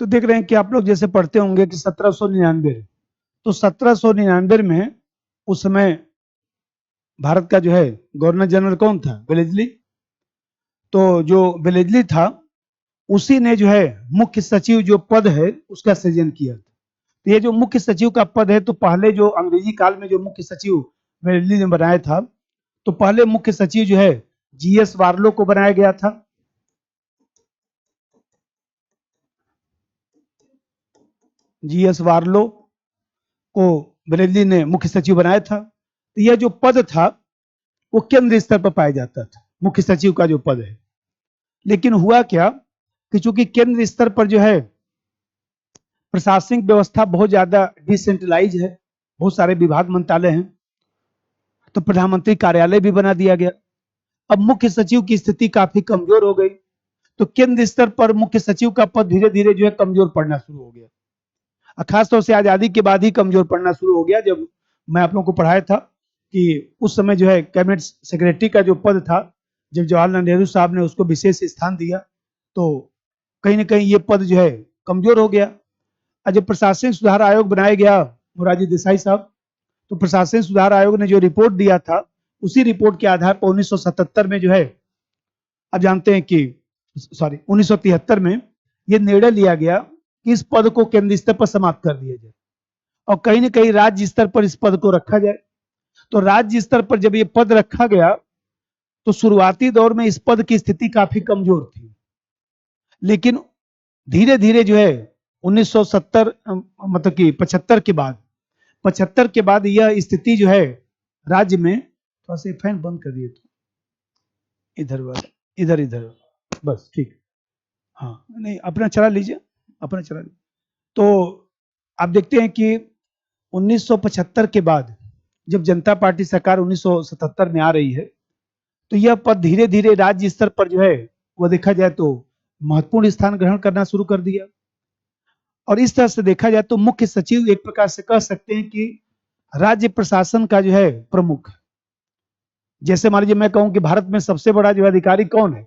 तो देख रहे हैं कि आप लोग जैसे पढ़ते होंगे कि 1799, तो 1799 में उस समय भारत का जो है गवर्नर जनरल कौन था? वेलेस्ली। तो जो वेलेस्ली था उसी ने जो है मुख्य सचिव जो पद है उसका सृजन किया। तो ये जो मुख्य सचिव का पद है, तो पहले जो अंग्रेजी काल में जो मुख्य सचिव वेलेस्ली ने बनाया था, तो पहले मुख्य सचिव जो है जीएस वार्लो को बनाया गया था। जीएस वार्लो को वेलेस्ली ने मुख्य सचिव बनाया था। तो यह जो पद था वो केंद्र स्तर पर पाया जाता था, मुख्य सचिव का जो पद है। लेकिन हुआ क्या कि चूंकि केंद्र स्तर पर जो है प्रशासनिक व्यवस्था बहुत ज्यादा डिसेंट्रलाइज है, बहुत सारे विभाग मंत्रालय हैं, तो प्रधानमंत्री कार्यालय भी बना दिया गया। अब मुख्य सचिव की स्थिति काफी कमजोर हो गई, तो केंद्र स्तर पर मुख्य सचिव का पद धीरे धीरे जो है कमजोर पड़ना शुरू हो गया। खासतौर से आजादी के बाद ही कमजोर पड़ना शुरू हो गया। जब मैं आप लोगों को पढ़ाया था कि उस समय जो है कैबिनेट सेक्रेटरी का जो पद था, जब जवाहरलाल नेहरू साहब ने उसको विशेष स्थान दिया, तो कहीं ना कहीं ये पद जो है कमजोर हो गया। और जब प्रशासनिक सुधार आयोग बनाया गया मोरारजी देसाई साहब, तो प्रशासनिक सुधार आयोग ने जो रिपोर्ट दिया था, उसी रिपोर्ट के आधार पर 1977 में जो है, आप जानते हैं कि 1973 में यह निर्णय लिया गया कि इस पद को केंद्र स्तर पर समाप्त कर दिया जाए और कहीं ना कहीं राज्य स्तर पर इस पद को रखा जाए। तो राज्य स्तर पर जब ये पद रखा गया, तो शुरुआती दौर में इस पद की स्थिति काफी कमजोर थी, लेकिन धीरे धीरे जो है 1970 मतलब कि 75 के बाद यह स्थिति जो है राज्य में, थोड़ा सा फैन बंद कर दिए, तो इधर वाला इधर इधर बस ठीक, हाँ नहीं अपना चला लीजिए, अपना चला लीजिए। तो आप देखते हैं कि 1975 के बाद जब जनता पार्टी सरकार 1977 में आ रही है, तो यह पद धीरे धीरे राज्य स्तर पर जो है वह देखा जाए तो महत्वपूर्ण स्थान ग्रहण करना शुरू कर दिया। और इस तरह से देखा जाए तो मुख्य सचिव एक प्रकार से कह सकते हैं कि राज्य प्रशासन का जो है प्रमुख है। जैसे मान लीजिए मैं कहूं कि भारत में सबसे बड़ा जो अधिकारी कौन है?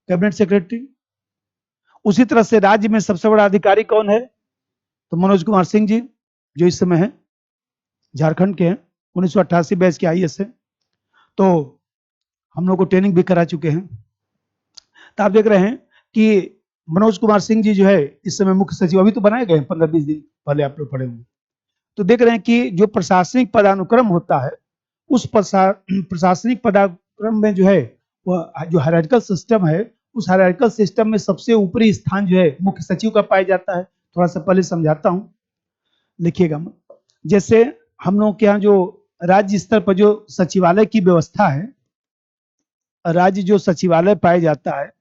Cabinet secretary. उसी तरह से राज्य में सबसे बड़ा अधिकारी कौन है? तो मनोज कुमार सिंह जी, जो इस समय है झारखंड के हैं, 1988 बैच के आईएएस है, तो हम लोग को ट्रेनिंग भी करा चुके हैं। तो आप देख रहे हैं कि मनोज कुमार सिंह जी जो है इस समय मुख्य सचिव अभी तो बनाए गए हैं, 15-20 दिन पहले आप लोग पढ़े होंगे। तो देख रहे हैं कि जो प्रशासनिक पदानुक्रम होता है, उस प्रशासनिक पदानुक्रम में जो है वह जो हायरार्किकल सिस्टम है, उस हायरार्किकल सिस्टम में सबसे ऊपरी स्थान जो है मुख्य सचिव का पाया जाता है। थोड़ा सा पहले समझाता हूं, लिखिएगा। जैसे हम लोग के यहाँ जो राज्य स्तर पर जो सचिवालय की व्यवस्था है, राज्य जो सचिवालय पाया जाता है,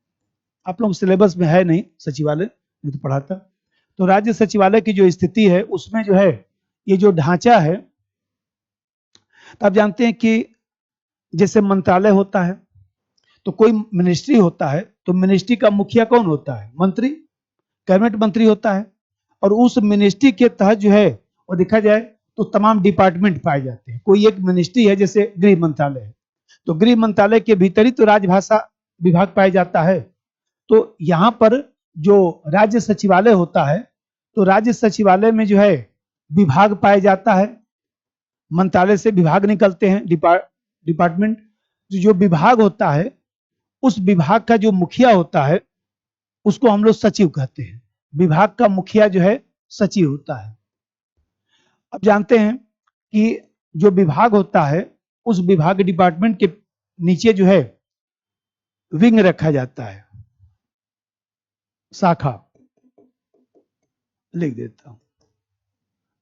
आप लोग सिलेबस में है नहीं सचिवालय, नहीं तो पढ़ाता। तो राज्य सचिवालय की जो स्थिति है उसमें जो है ये जो ढांचा है, तो आप जानते हैं कि जैसे मंत्रालय होता है, तो कोई मिनिस्ट्री होता है, तो मिनिस्ट्री का मुखिया कौन होता है? मंत्री, कैबिनेट मंत्री होता है। और उस मिनिस्ट्री के तहत जो है वो देखा जाए तो तमाम डिपार्टमेंट पाए जाते हैं। कोई एक मिनिस्ट्री है, जैसे गृह मंत्रालय है, तो गृह मंत्रालय के भीतर ही तो राजभाषा विभाग पाया जाता है। तो यहाँ पर जो राज्य सचिवालय होता है, तो राज्य सचिवालय में जो है विभाग पाया जाता है, मंत्रालय से विभाग निकलते हैं, डिपार्टमेंट। जो विभाग होता है, उस विभाग का जो मुखिया होता है उसको हम लोग सचिव कहते हैं। विभाग का मुखिया जो है सचिव होता है। अब जानते हैं कि जो विभाग होता है, उस विभाग डिपार्टमेंट के नीचे जो है विंग रखा जाता है, शाखा लिख देता हूं,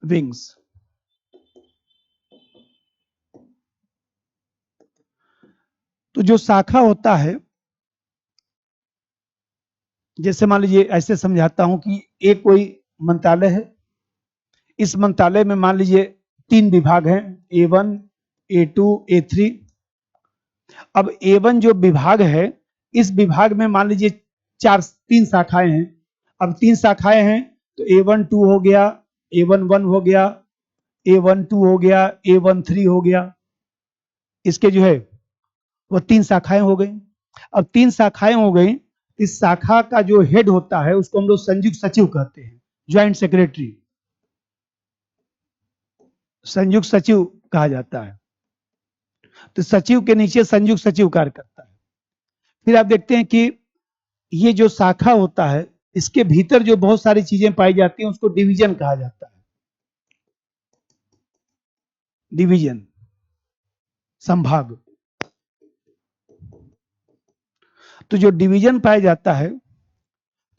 विंग्स। तो जो शाखा होता है, जैसे मान लीजिए ऐसे समझाता हूं कि एक कोई मंत्रालय है, इस मंत्रालय में मान लीजिए 3 विभाग हैं, A1, A2, A3। अब A1 जो विभाग है, इस विभाग में मान लीजिए 3 शाखाएं हैं। अब 3 शाखाएं हैं तो A1 2 हो गया, A1 1 हो गया, A1 2 हो गया, A1 3 हो गया। इसके जो है वो 3 शाखाएं हो गई। अब 3 शाखाएं हो गई, इस शाखा का जो हेड होता है उसको हम लोग संयुक्त सचिव कहते हैं। ज्वाइंट सेक्रेटरी, संयुक्त सचिव कहा जाता है। तो सचिव के नीचे संयुक्त सचिव कार्य करता है। फिर आप देखते हैं कि ये जो शाखा होता है, इसके भीतर जो बहुत सारी चीजें पाई जाती हैं उसको डिवीजन कहा जाता है। डिवीजन, संभाग। तो जो डिवीजन पाया जाता है,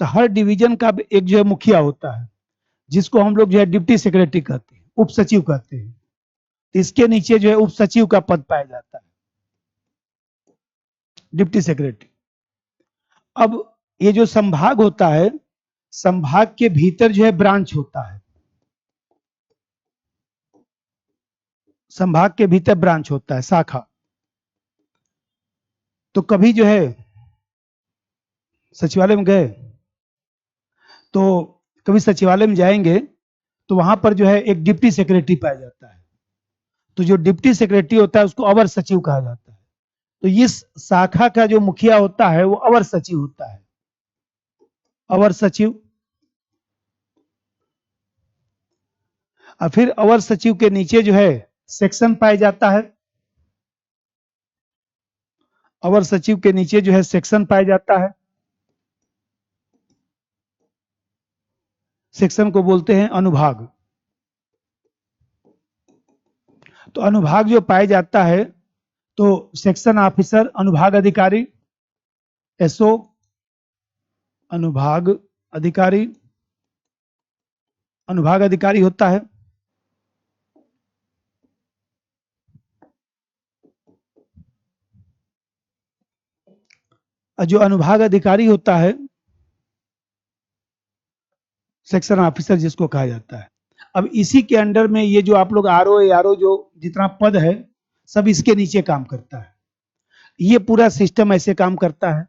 तो हर डिवीजन का एक जो है मुखिया होता है, जिसको हम लोग जो है डिप्टी सेक्रेटरी कहते हैं, उप सचिव कहते हैं। तो इसके नीचे जो है उप सचिव का पद पाया जाता है, डिप्टी सेक्रेटरी। अब ये जो संभाग होता है, संभाग के भीतर जो है ब्रांच होता है, संभाग के भीतर ब्रांच होता है, शाखा। तो कभी जो है सचिवालय में गए, तो कभी सचिवालय में जाएंगे तो वहां पर जो है एक डिप्टी सेक्रेटरी पाया जाता है। तो जो डिप्टी सेक्रेटरी होता है उसको अवर सचिव कहा जाता है। तो इस शाखा का जो मुखिया होता है वो अवर सचिव होता है, अवर सचिव। और फिर अवर सचिव के नीचे जो है सेक्शन पाया जाता है, अवर सचिव के नीचे जो है सेक्शन पाया जाता है। सेक्शन को बोलते हैं अनुभाग। तो अनुभाग जो पाया जाता है, तो सेक्शन ऑफिसर, अनुभाग अधिकारी, एसओ, अनुभाग अधिकारी, अनुभाग अधिकारी होता है। और जो अनुभाग अधिकारी होता है, सेक्शन ऑफिसर जिसको कहा जाता है। अब इसी के अंडर में ये जो आप लोग आरओ आरओ जो जितना पद है, सब इसके नीचे काम करता है। ये पूरा सिस्टम ऐसे काम करता है।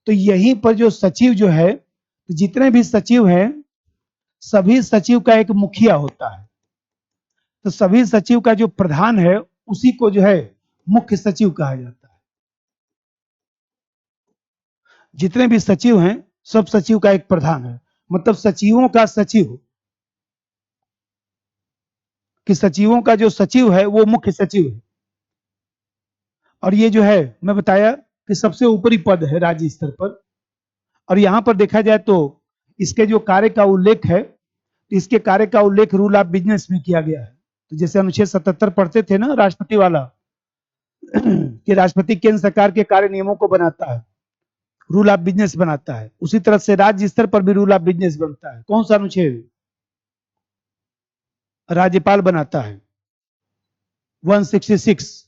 तो यहीं पर जो सचिव जो है, जितने भी सचिव हैं, सभी सचिव का एक मुखिया होता है। तो सभी सचिव का जो प्रधान है, उसी को जो है मुख्य सचिव कहा जाता है। जितने भी सचिव हैं, सब सचिव का एक प्रधान है, मतलब सचिवों का सचिव, कि सचिवों का जो सचिव है वो मुख्य सचिव है। और ये जो है मैं बताया कि सबसे ऊपरी पद है राज्य स्तर पर। और यहां पर देखा जाए तो इसके जो कार्य का उल्लेख है, तो इसके कार्य का उल्लेख रूल ऑफ बिजनेस में किया गया है। तो जैसे अनुच्छेद 77 पढ़ते थे ना राष्ट्रपति वाला, कि राष्ट्रपति केंद्र सरकार के कार्य नियमों को बनाता है, रूल ऑफ बिजनेस बनाता है, उसी तरह से राज्य स्तर पर भी रूल ऑफ बिजनेस बनता है। कौन सा अनुच्छेद? राज्यपाल बनाता है, 166।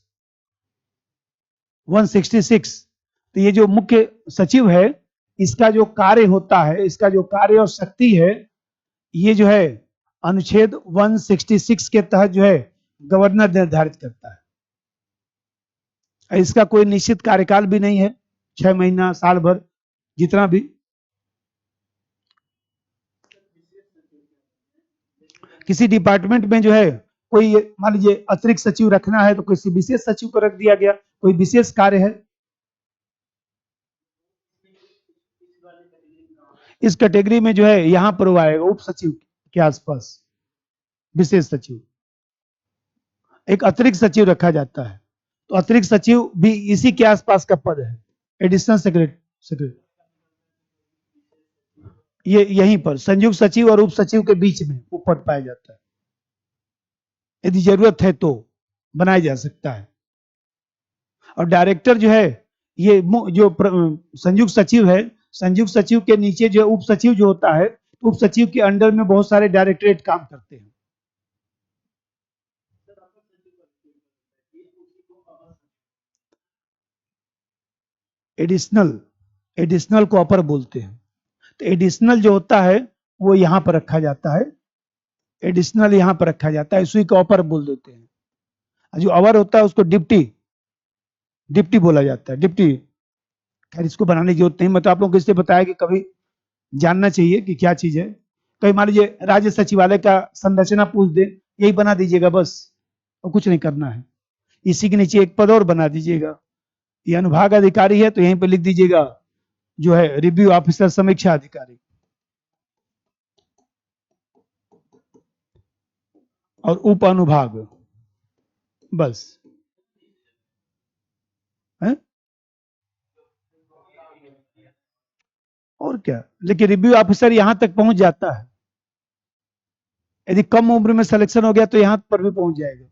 166। तो ये जो मुख्य सचिव है, इसका जो कार्य होता है, इसका जो कार्य और शक्ति है, ये जो है अनुच्छेद 166 के तहत जो है गवर्नर निर्धारित करता है। इसका कोई निश्चित कार्यकाल भी नहीं है, 6 महीना, साल भर, जितना भी। किसी डिपार्टमेंट में जो है कोई, मान लीजिए अतिरिक्त सचिव रखना है तो किसी विशेष सचिव को रख दिया गया, कोई विशेष कार्य है। इस कैटेगरी में जो है यहां पर वो आएगा उप सचिव के आसपास, विशेष सचिव। एक अतिरिक्त सचिव रखा जाता है, तो अतिरिक्त सचिव भी इसी के आसपास का पद है, एडिशनल सेक्रेटरी। ये यहीं पर संयुक्त सचिव और उप सचिव के बीच में वो पद पाया जाता है। यदि जरूरत है तो बनाया जा सकता है। और डायरेक्टर जो है, ये जो संयुक्त सचिव है, संयुक्त सचिव के नीचे जो उप सचिव जो होता है, उप सचिव के अंडर में बहुत सारे डायरेक्टरेट काम करते हैं। एडिशनल, एडिशनल को अपर बोलते हैं। तो एडिशनल जो होता है वो यहां पर रखा जाता है, एडिशनल यहां पर रखा जाता है, उसी को अपर बोल देते हैं। जो अवर होता है उसको डिप्टी, डिप्टी बोला जाता है, डिप्टी। खैर इसको बनाने की जरूरत नहीं, मतलब आप लोगों को इसलिए बताया कि कभी जानना चाहिए कि क्या चीज है। कहीं मान लीजिए राज्य सचिवालय का संरचना पूछ दे, यही बना दीजिएगा बस, और कुछ नहीं करना है। इसी के नीचे एक पद और बना दीजिएगा, ये अनुभाग अधिकारी है तो यहीं पर लिख दीजिएगा जो है रिव्यू ऑफिसर, समीक्षा अधिकारी। और उप अनुभाग, बस है। और क्या, लेकिन रिव्यू ऑफिसर यहां तक पहुंच जाता है, यदि कम उम्र में सिलेक्शन हो गया तो यहां पर भी पहुंच जाएगा।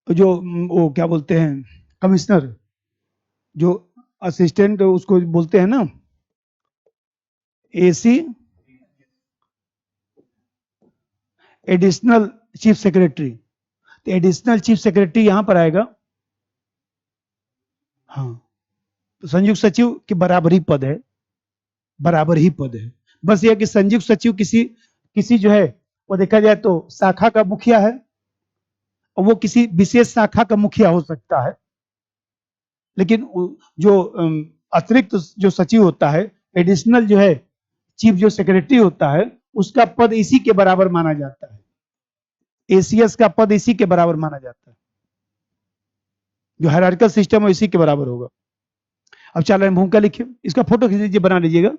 जो वो क्या बोलते हैं, कमिश्नर, जो असिस्टेंट उसको बोलते हैं ना, एसी, एडिशनल चीफ सेक्रेटरी, तो एडिशनल चीफ सेक्रेटरी यहां पर आएगा। हाँ, तो संयुक्त सचिव के बराबर ही पद है, बराबर ही पद है। बस यह कि संयुक्त सचिव किसी किसी जो है वो देखा जाए तो शाखा का मुखिया है, और वो किसी विशेष शाखा का मुखिया हो सकता है, लेकिन जो अतिरिक्त जो सचिव होता है, एडिशनल जो है चीफ जो सेक्रेटरी होता है, उसका पद इसी के बराबर माना जाता है, एसीएस का पद इसी के बराबर माना जाता है, जो हायरार्किकल सिस्टम है इसी के बराबर होगा। अब चालन भूमिका लिखिए, इसका फोटो खींच लीजिए, बना लीजिएगा।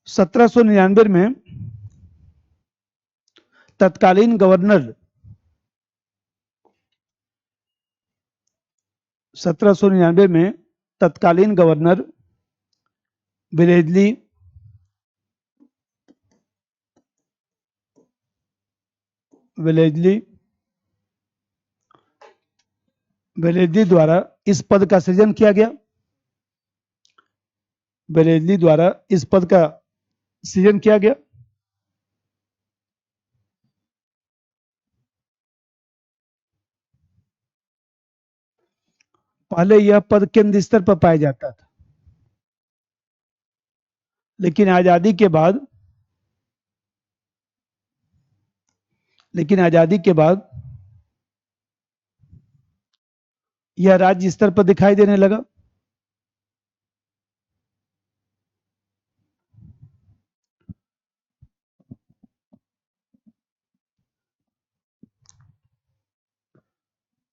1799 में तत्कालीन गवर्नर 1799 में तत्कालीन गवर्नर विलेजली विलेजली विलेजली द्वारा इस पद का सृजन किया गया, विलेजली द्वारा इस पद का सृजन किया गया। पहले यह पद केंद्र स्तर पर पाया जाता था, लेकिन आजादी के बाद यह राज्य स्तर पर दिखाई देने लगा।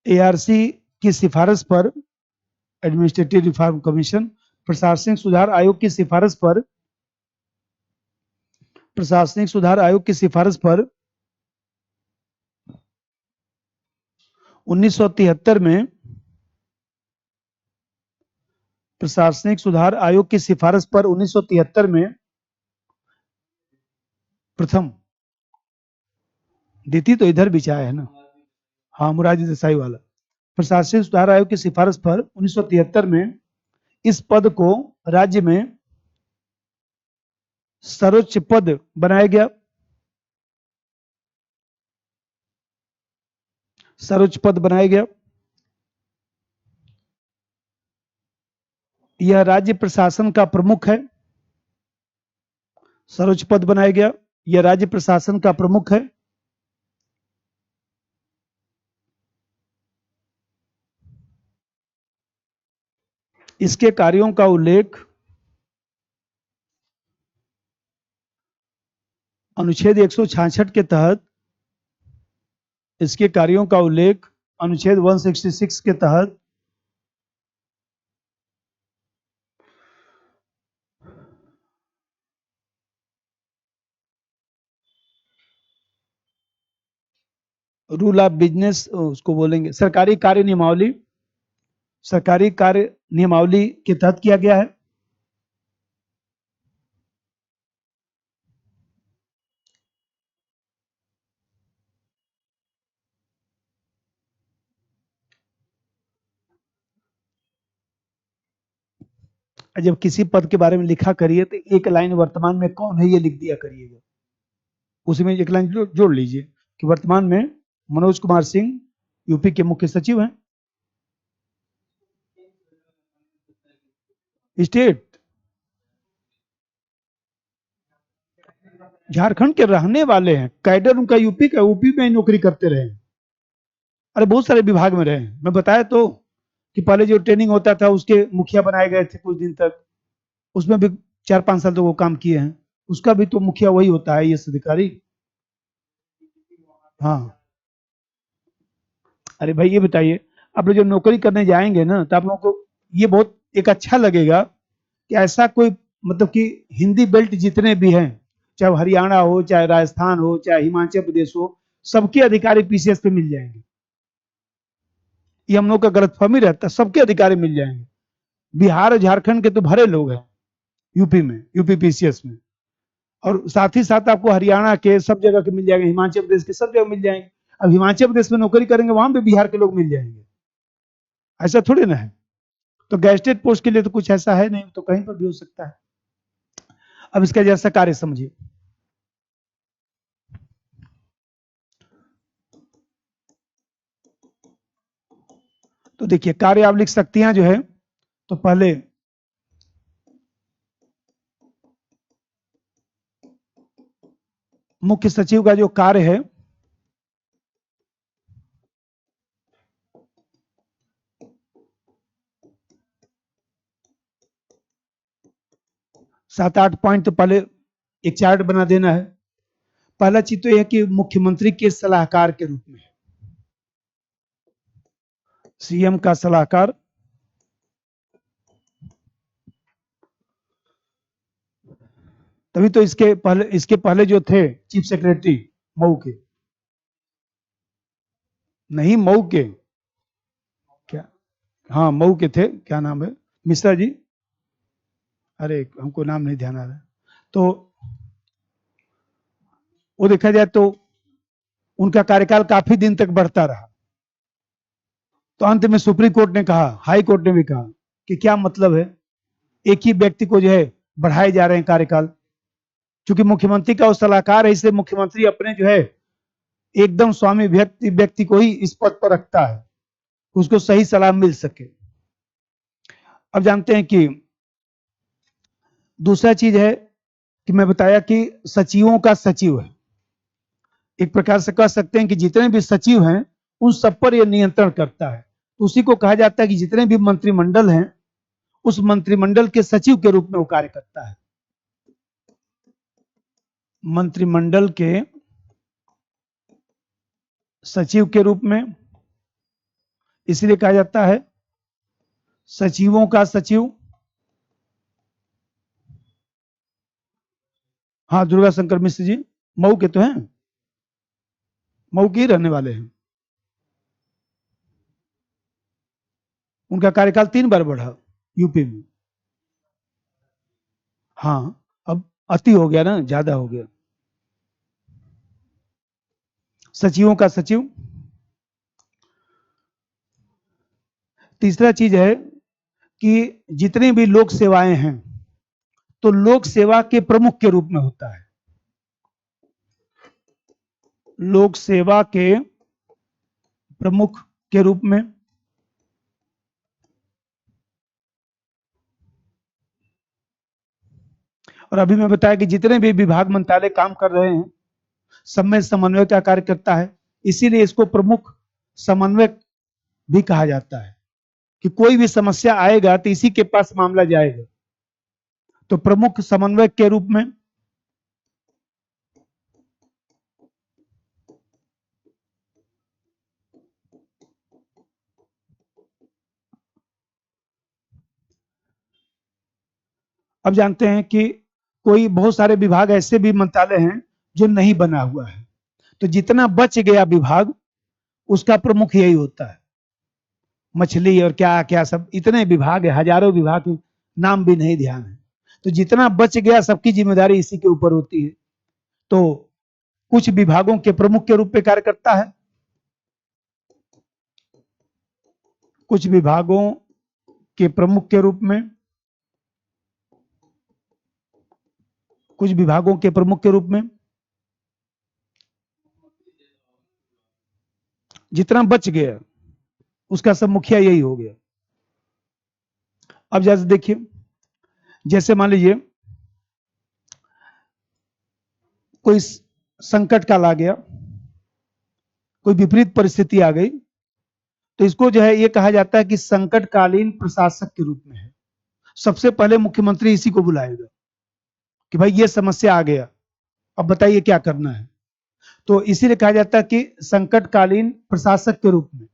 एआरसी की सिफारिश पर, एडमिनिस्ट्रेटिव रिफॉर्म कमीशन, प्रशासनिक सुधार आयोग की सिफारिश पर, प्रशासनिक सुधार आयोग की सिफारिश पर 1973 में, प्रशासनिक सुधार आयोग की सिफारिश पर 1973 में प्रथम, नीति तो इधर बिछाया है ना, हाँ मुरारजी देसाई वाला, प्रशासनिक सुधार आयोग की सिफारिश पर 1973 में इस पद को राज्य में सर्वोच्च पद बनाया गया, सर्वोच्च पद बनाया गया। यह राज्य प्रशासन का प्रमुख है, सर्वोच्च पद बनाया गया, यह राज्य प्रशासन का प्रमुख है। इसके कार्यों का उल्लेख अनुच्छेद 166 के तहत, इसके कार्यों का उल्लेख अनुच्छेद 166 के तहत रूल ऑफ बिजनेस, उसको बोलेंगे सरकारी कार्य नियमावली, सरकारी कार्य नियमावली के तहत किया गया है। जब किसी पद के बारे में लिखा करिए तो एक लाइन वर्तमान में कौन है ये लिख दिया करिएगा, उसमें एक लाइन जोड़ लीजिए कि वर्तमान में मनोज कुमार सिंह यूपी के मुख्य सचिव हैं। स्टेट झारखंड के रहने वाले हैं, कैडर उनका यूपी का, यूपी में ही नौकरी करते रहे, अरे बहुत सारे विभाग में रहे, मैं बताया तो कि पहले जो ट्रेनिंग होता था उसके मुखिया बनाए गए थे कुछ दिन तक, उसमें भी 4-5 साल तक वो काम किए हैं, उसका भी तो मुखिया वही होता है, ये अधिकारी। हाँ, अरे भाई ये बताइए, आप लोग जब नौकरी करने जाएंगे ना तो आप लोगों को ये बहुत एक अच्छा लगेगा कि ऐसा कोई मतलब कि हिंदी बेल्ट जितने भी हैं, चाहे हरियाणा हो, चाहे राजस्थान हो, चाहे हिमाचल प्रदेश हो, सबके अधिकारी पीसीएस पे मिल जाएंगे। ये हम लोग का गलतफहमी रहता है, सबके अधिकारी मिल जाएंगे। बिहार और झारखंड के तो भरे लोग हैं यूपी में, यूपी पीसीएस में, और साथ ही साथ आपको हरियाणा के सब जगह के मिल जाएंगे, हिमाचल प्रदेश के सब जगह मिल जाएंगे। अब हिमाचल प्रदेश में नौकरी करेंगे वहां पे बिहार के लोग मिल जाएंगे, ऐसा थोड़ी ना है। तो गैस्टेड पोस्ट के लिए तो कुछ ऐसा है नहीं, तो कहीं पर भी हो सकता है। अब इसका जैसा कार्य समझिए। तो देखिए कार्य आप लिख सकती हैं जो है, तो पहले मुख्य सचिव का जो कार्य है, सात आठ पॉइंट तो पहले एक चार्ट बना देना है। पहला चीज तो यह है कि मुख्यमंत्री के सलाहकार के रूप में, सीएम का सलाहकार, तभी तो इसके पहले जो थे चीफ सेक्रेटरी मऊ के, नहीं मऊ के, क्या, हाँ मऊ के थे, क्या नाम है, मिश्रा जी, अरे हमको नाम नहीं ध्यान आ रहा। तो वो देखा जाए तो उनका कार्यकाल काफी दिन तक बढ़ता रहा। तो अंत में सुप्रीम कोर्ट ने कहा, हाई कोर्ट ने भी कहा कि क्या मतलब है, एक ही व्यक्ति को जो है बढ़ाए जा रहे हैं कार्यकाल। क्योंकि मुख्यमंत्री का वो सलाहकार है, इसलिए मुख्यमंत्री अपने जो है एकदम स्वामी व्यक्ति को ही इस पद पर रखता है, उसको सही सलाह मिल सके। अब जानते हैं कि दूसरा चीज है कि मैं बताया कि सचिवों का सचिव है, एक प्रकार से कह सकते हैं कि जितने भी सचिव हैं उन सब पर यह नियंत्रण करता है। तो उसी को कहा जाता है कि जितने भी मंत्रिमंडल हैं उस मंत्रिमंडल के सचिव के रूप में वो कार्य करता है। मंत्रिमंडल के सचिव के रूप में, इसलिए कहा जाता है सचिवों का सचिव। हाँ दुर्गा शंकर मिश्र जी मऊ के तो हैं, मऊ के ही रहने वाले हैं। उनका कार्यकाल 3 बार बढ़ा यूपी में। हाँ अब अति हो गया ना, ज्यादा हो गया। सचिवों का सचिव। तीसरा चीज है कि जितनी भी लोक सेवाएं हैं तो लोक सेवा के प्रमुख के रूप में होता है, लोक सेवा के प्रमुख के रूप में। और अभी मैं बताया कि जितने भी विभाग मंत्रालय काम कर रहे हैं सब में समन्वय का कार्य करता है, इसीलिए इसको प्रमुख समन्वयक भी कहा जाता है कि कोई भी समस्या आएगा तो इसी के पास मामला जाएगा। तो प्रमुख समन्वयक के रूप में। अब जानते हैं कि कोई बहुत सारे विभाग ऐसे भी मंत्रालय हैं जो नहीं बना हुआ है, तो जितना बच गया विभाग उसका प्रमुख यही होता है। मछली और क्या क्या सब इतने विभाग है, हजारों विभाग, नाम भी नहीं ध्यान है, तो जितना बच गया सबकी जिम्मेदारी इसी के ऊपर होती है। तो कुछ विभागों के प्रमुख के रूप में कार्य करता है, कुछ विभागों के प्रमुख के रूप में, कुछ विभागों के प्रमुख के रूप में, जितना बच गया उसका सब मुखिया यही हो गया। अब जैसे देखिए, जैसे मान लीजिए कोई संकट काल आ गया, कोई विपरीत परिस्थिति आ गई, तो इसको जो है ये कहा जाता है कि संकटकालीन प्रशासक के रूप में है। सबसे पहले मुख्यमंत्री इसी को बुलाएगा कि भाई ये समस्या आ गया, अब बताइए क्या करना है। तो इसीलिए कहा जाता है कि संकटकालीन प्रशासक के रूप में।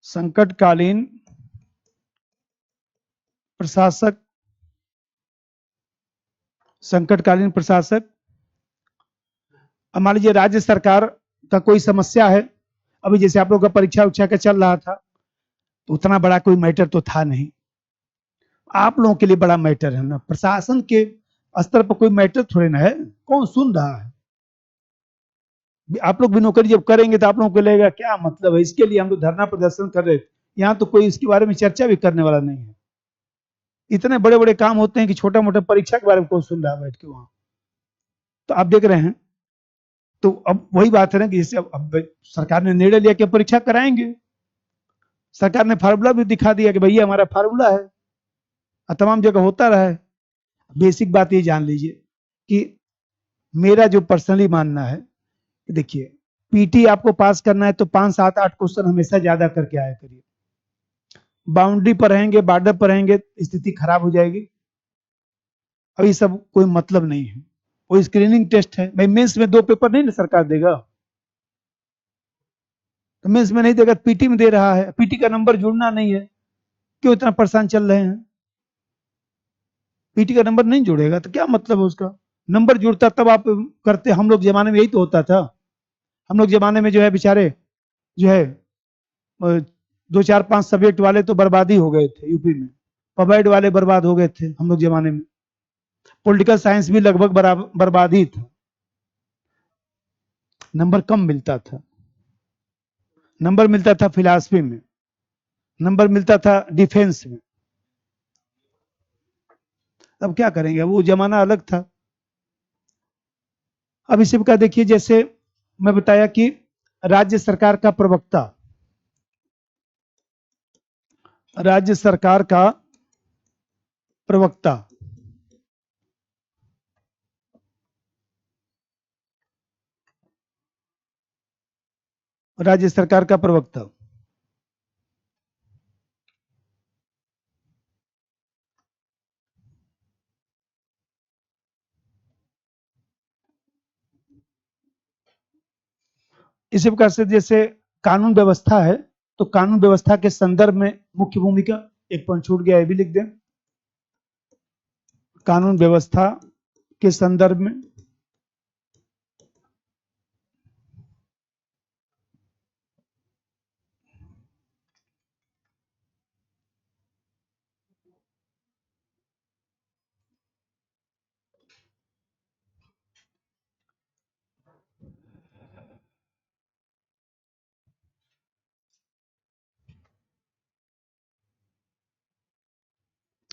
संकटकालीन प्रशासक, संकटकालीन प्रशासक। अब मान लीजिए राज्य सरकार का कोई समस्या है, अभी जैसे आप लोग का परीक्षा उच्छा का चल रहा था, तो उतना बड़ा कोई मैटर तो था नहीं, आप लोगों के लिए बड़ा मैटर है ना, प्रशासन के स्तर पर कोई मैटर थोड़े ना है, कौन सुन रहा है। आप लोग भी नौकरी जब करेंगे तो आप लोगों को लगेगा क्या मतलब है, इसके लिए हम लोग धरना प्रदर्शन कर रहे थे, यहाँ तो कोई इसके बारे में चर्चा भी करने वाला नहीं है। इतने बड़े बड़े काम होते हैं कि छोटा मोटा परीक्षा के बारे में कौन सुन रहा है बैठ के वहां। तो आप देख रहे हैं, तो अब वही बात है ना कि जैसे अब सरकार ने निर्णय लिया कि परीक्षा कराएंगे, सरकार ने फार्मूला भी दिखा दिया कि भैया हमारा फार्मूला है, और तमाम जगह होता रहा है। बेसिक बात ये जान लीजिए कि मेरा जो पर्सनली मानना है, देखिए पीटी आपको पास करना है तो 5 7 8 क्वेश्चन हमेशा ज्यादा करके आया करिए। बाउंड्री पर रहेंगे, बॉर्डर पर रहेंगे, स्थिति खराब हो जाएगी। अब ये सब कोई मतलब नहीं है, वो स्क्रीनिंग टेस्ट है भाई, मेंस में 2 पेपर नहीं ना सरकार देगा, तो मेंस में नहीं देगा, पीटी में दे रहा है, पीटी का नंबर जुड़ना नहीं है, क्यों इतना परेशान चल रहे हैं। पीटी का नंबर नहीं जुड़ेगा तो क्या मतलब है उसका, नंबर जुड़ता तब आप करते। हम लोग जमाने में यही तो होता था, हम लोग जमाने में जो है बेचारे जो है 2 4 5 सब्जेक्ट वाले तो बर्बाद ही हो गए थे यूपी में, पबैड वाले बर्बाद हो गए थे हम लोग जमाने में, पॉलिटिकल साइंस भी लगभग बर्बाद ही था, नंबर कम मिलता था। नंबर मिलता था फिलॉसफी में, नंबर मिलता था डिफेंस में। अब क्या करेंगे, वो जमाना अलग था। अब इसी प्रकार देखिए, जैसे मैं बताया कि राज्य सरकार का प्रवक्ता, राज्य सरकार का प्रवक्ता, राज्य सरकार का प्रवक्ता, इसी प्रकार से जैसे कानून व्यवस्था है, तो कानून व्यवस्था के संदर्भ में मुख्य भूमिका, एक पॉइंट छूट गया, ये भी लिख दें, कानून व्यवस्था के संदर्भ में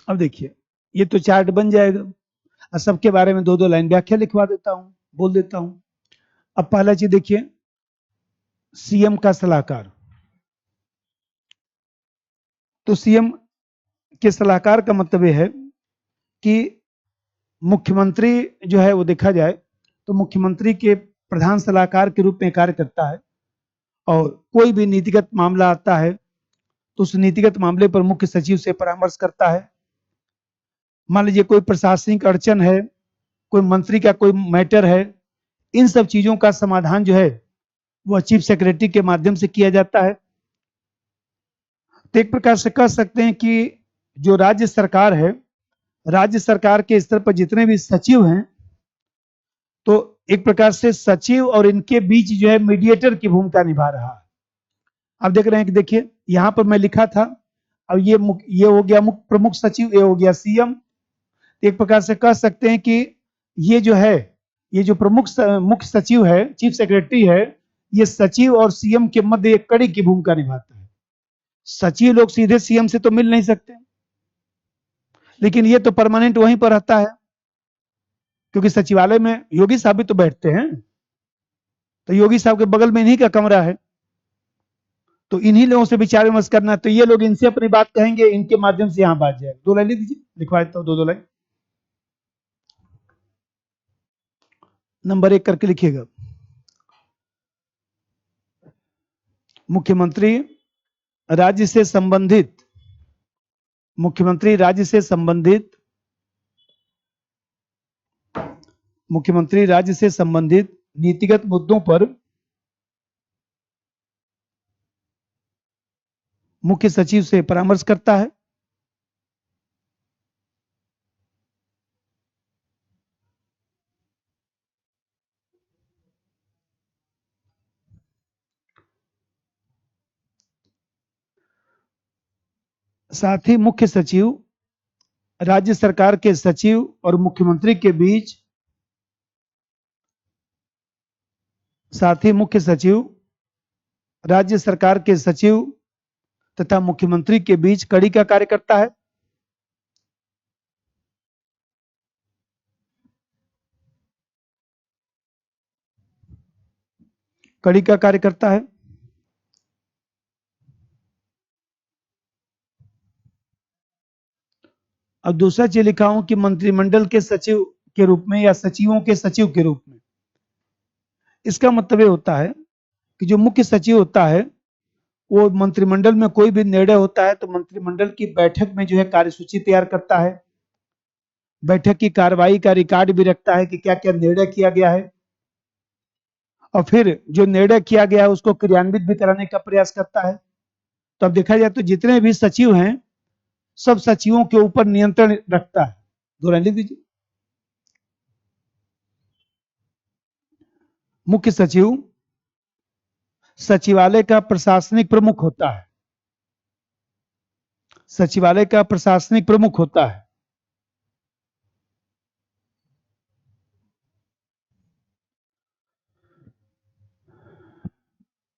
अब देखिए ये तो चार्ट बन जाएगा, और सबके बारे में 2 2 लाइन व्याख्या लिखवा देता हूं, बोल देता हूं। अब पहला चीज देखिए, सीएम का सलाहकार, तो सीएम के सलाहकार का मतलब यह है कि मुख्यमंत्री जो है वो देखा जाए तो मुख्यमंत्री के प्रधान सलाहकार के रूप में कार्य करता है, और कोई भी नीतिगत मामला आता है तो उस नीतिगत मामले पर मुख्य सचिव से परामर्श करता है। मान लीजिए कोई प्रशासनिक अड़चन है, कोई मंत्री का कोई मैटर है, इन सब चीजों का समाधान जो है वह चीफ सेक्रेटरी के माध्यम से किया जाता है। तो एक प्रकार से कह सकते हैं कि जो राज्य सरकार है, राज्य सरकार के स्तर पर जितने भी सचिव हैं, तो एक प्रकार से सचिव और इनके बीच जो है मीडिएटर की भूमिका निभा रहा है। आप देख रहे हैं कि देखिए यहां पर मैं लिखा था, अब ये हो गया मुख्य प्रमुख सचिव, ये हो गया सीएम। एक प्रकार से कह सकते हैं कि ये जो है, ये जो मुख्य सचिव है, चीफ सेक्रेटरी है, ये सचिव और सीएम के मध्य एक कड़ी की भूमिका निभाता है। सचिव लोग सीधे सीएम से तो मिल नहीं सकते, लेकिन ये तो परमानेंट वहीं पर रहता है, क्योंकि सचिवालय में योगी साहब भी तो बैठते हैं, तो योगी साहब के बगल में इन्हीं का कमरा है, तो इन्हीं लोगों से विचार विमर्श करना है, तो ये लोग इनसे अपनी बात कहेंगे, इनके माध्यम से यहां बात जाएगी। 2 लाइन लिख दीजिए, लिखवा देता हूं 2 2 लाइन, नंबर 1 करके लिखिएगा। मुख्यमंत्री राज्य से संबंधित, मुख्यमंत्री राज्य से संबंधित, मुख्यमंत्री राज्य से संबंधित नीतिगत मुद्दों पर मुख्य सचिव से परामर्श करता है। साथ ही मुख्य सचिव राज्य सरकार के सचिव और मुख्यमंत्री के बीच साथ ही मुख्य सचिव राज्य सरकार के सचिव तथा मुख्यमंत्री के बीच कड़ी का कार्य करता है। कड़ी का कार्य करता है। अब दूसरा चीज लिखा हूं कि मंत्रिमंडल के सचिव के रूप में या सचिवों के सचिव के रूप में। इसका मतलब ये होता है कि जो मुख्य सचिव होता है वो मंत्रिमंडल में कोई भी निर्णय होता है तो मंत्रिमंडल की बैठक में जो है कार्यसूची तैयार करता है, बैठक की कार्रवाई का रिकॉर्ड भी रखता है कि क्या क्या निर्णय किया गया है, और फिर जो निर्णय किया गया है उसको क्रियान्वित भी कराने का प्रयास करता है। तो अब देखा जाए तो जितने भी सचिव हैं सब सचिवों के ऊपर नियंत्रण रखता है। दोहरा लिख दीजिए। मुख्य सचिव सचिवालय का प्रशासनिक प्रमुख होता है। सचिवालय का प्रशासनिक प्रमुख होता है।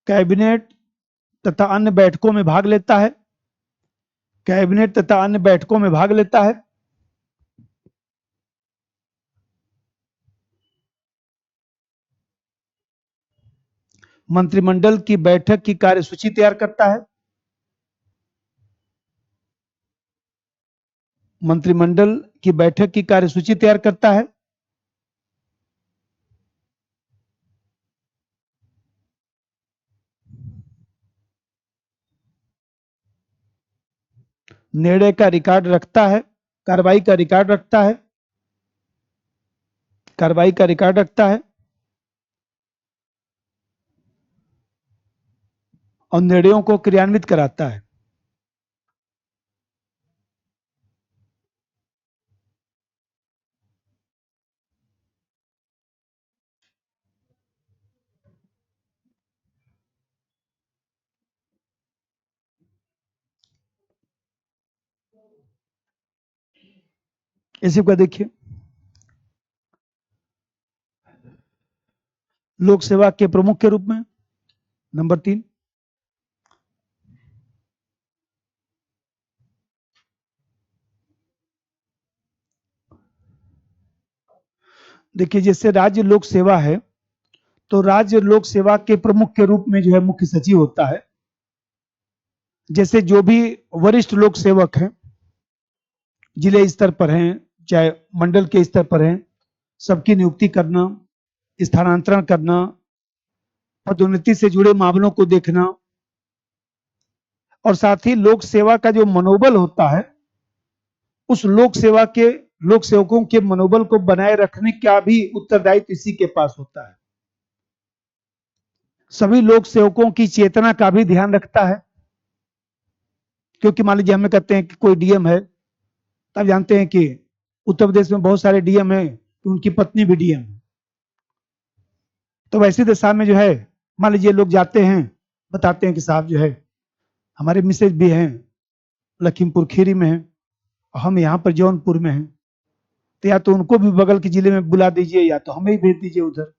कैबिनेट तथा अन्य बैठकों में भाग लेता है। कैबिनेट तथा अन्य बैठकों में भाग लेता है। मंत्रिमंडल की बैठक की कार्यसूची तैयार करता है। मंत्रिमंडल की बैठक की कार्यसूची तैयार करता है। निर्णय का रिकॉर्ड रखता है। कार्रवाई का रिकॉर्ड रखता है। कार्रवाई का रिकॉर्ड रखता है और निर्णयों को क्रियान्वित कराता है। इसी को देखिए, लोक सेवा के प्रमुख के रूप में। नंबर 3, देखिए जैसे राज्य लोक सेवा है तो राज्य लोक सेवा के प्रमुख के रूप में जो है मुख्य सचिव होता है। जैसे जो भी वरिष्ठ लोक सेवक हैं, जिले स्तर पर हैं चाहे मंडल के स्तर पर हैं, सबकी नियुक्ति करना, स्थानांतरण करना, पदोन्नति से जुड़े मामलों को देखना, और साथ ही लोक सेवा का जो मनोबल होता है उस लोक सेवकों के मनोबल को बनाए रखने का भी उत्तरदायित्व इसी के पास होता है। सभी लोक सेवकों की चेतना का भी ध्यान रखता है। क्योंकि मान लीजिए हमें कहते हैं कि कोई डीएम है, तब जानते हैं कि उत्तर प्रदेश में बहुत सारे डीएम हैं कि उनकी पत्नी भी डीएम है। तो वैसी दशा में जो है मान लीजिए लोग जाते हैं, बताते हैं कि साहब जो है हमारे मिसेज भी हैं लखीमपुर खीरी में हैं, हम यहाँ पर जौनपुर में हैं, तो या तो उनको भी बगल के जिले में बुला दीजिए या तो हमें ही भेज दीजिए उधर।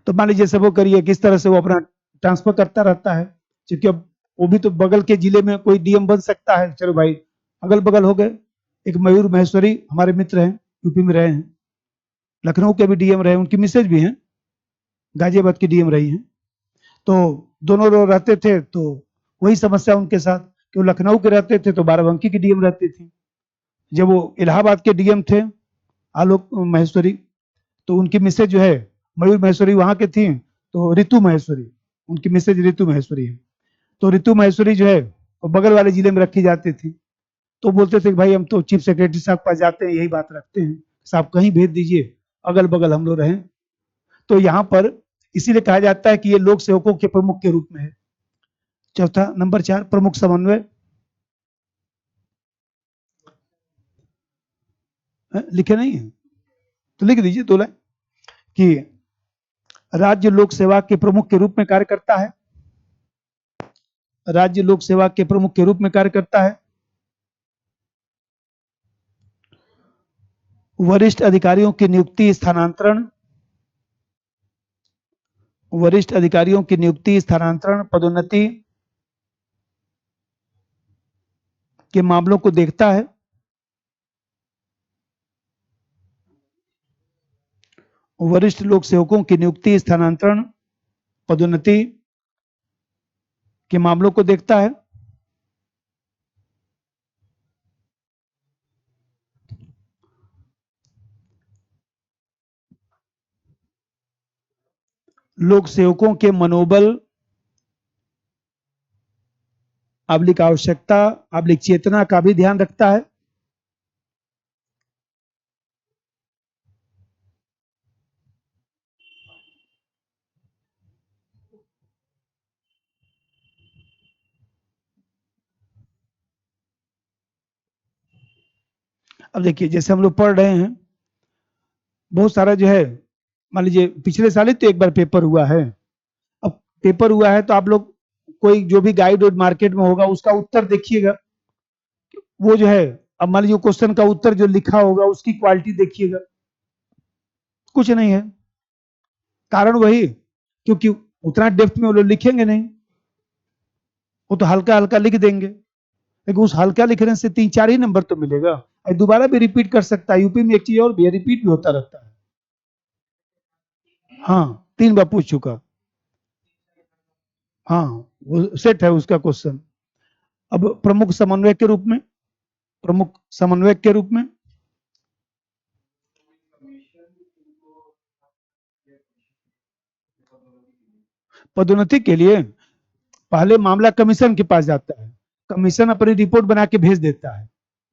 तो मान लीजिए सब वो करिए किस तरह से वो अपना ट्रांसफर करता रहता है, क्योंकि अब वो भी तो बगल के जिले में कोई डीएम बन सकता है। चलो भाई अगल बगल हो गए। एक मयूर महेश्वरी हमारे मित्र हैं, यूपी में रहे हैं, लखनऊ के भी डीएम रहे, उनकी मिसेज भी हैं गाजियाबाद की डीएम रही हैं। तो दोनों लोग रहते थे तो वही समस्या उनके साथ कि वो लखनऊ के रहते थे तो बाराबंकी की डीएम रहती थी। जब वो इलाहाबाद के डीएम थे आलोक महेश्वरी, तो उनकी मिसेज जो है मयूर महेश्वरी वहां के थी, तो ऋतु महेश्वरी, उनकी मिसेज ऋतु महेश्वरी है। तो ऋतु महेश्वरी जो है वो बगल वाले जिले में रखी जाती थी। तो बोलते थे कि भाई हम तो चीफ सेक्रेटरी साहब के पास जाते हैं, यही बात रखते हैं, साहब कहीं भेज दीजिए, अगल बगल हम लोग रहें। तो यहाँ पर इसीलिए कहा जाता है कि ये लोक सेवकों के प्रमुख के रूप में है। चौथा नंबर 4 प्रमुख समन्वय। लिखे नहीं है तो लिख दीजिए 2 लाइन कि राज्य लोक सेवा के प्रमुख के रूप में कार्य करता है। राज्य लोक सेवा के प्रमुख के रूप में कार्य करता है। वरिष्ठ अधिकारियों की नियुक्ति स्थानांतरण, वरिष्ठ अधिकारियों की नियुक्ति स्थानांतरण पदोन्नति के मामलों को देखता है। वरिष्ठ लोक सेवकों की नियुक्ति स्थानांतरण पदोन्नति के मामलों को देखता है। लोक सेवकों के मनोबल / आवश्यकता / चेतना का भी ध्यान रखता है। अब देखिए जैसे हम लोग पढ़ रहे हैं बहुत सारा जो है, मान लीजिए पिछले साल ही तो एक बार पेपर हुआ है। अब पेपर हुआ है तो आप लोग कोई जो भी गाइड मार्केट में होगा उसका उत्तर देखिएगा, वो जो है अब मान लीजिए क्वेश्चन का उत्तर जो लिखा होगा उसकी क्वालिटी देखिएगा, कुछ नहीं है। कारण वही, क्योंकि उतना डेप्थ में वो लोग लिखेंगे नहीं, वो तो हल्का हल्का लिख देंगे, लेकिन उस हल्का लिखने से 3-4 ही नंबर तो मिलेगा, दोबारा भी रिपीट कर सकता है। यूपी में एक चीज और भी रिपीट भी होता रहता है। हाँ 3 बार पूछ चुका। हाँ वो सेट है उसका क्वेश्चन। अब प्रमुख समन्वय के रूप में, प्रमुख समन्वय के रूप में पदोन्नति के लिए पहले मामला कमीशन के पास जाता है, कमीशन अपनी रिपोर्ट बना के भेज देता है,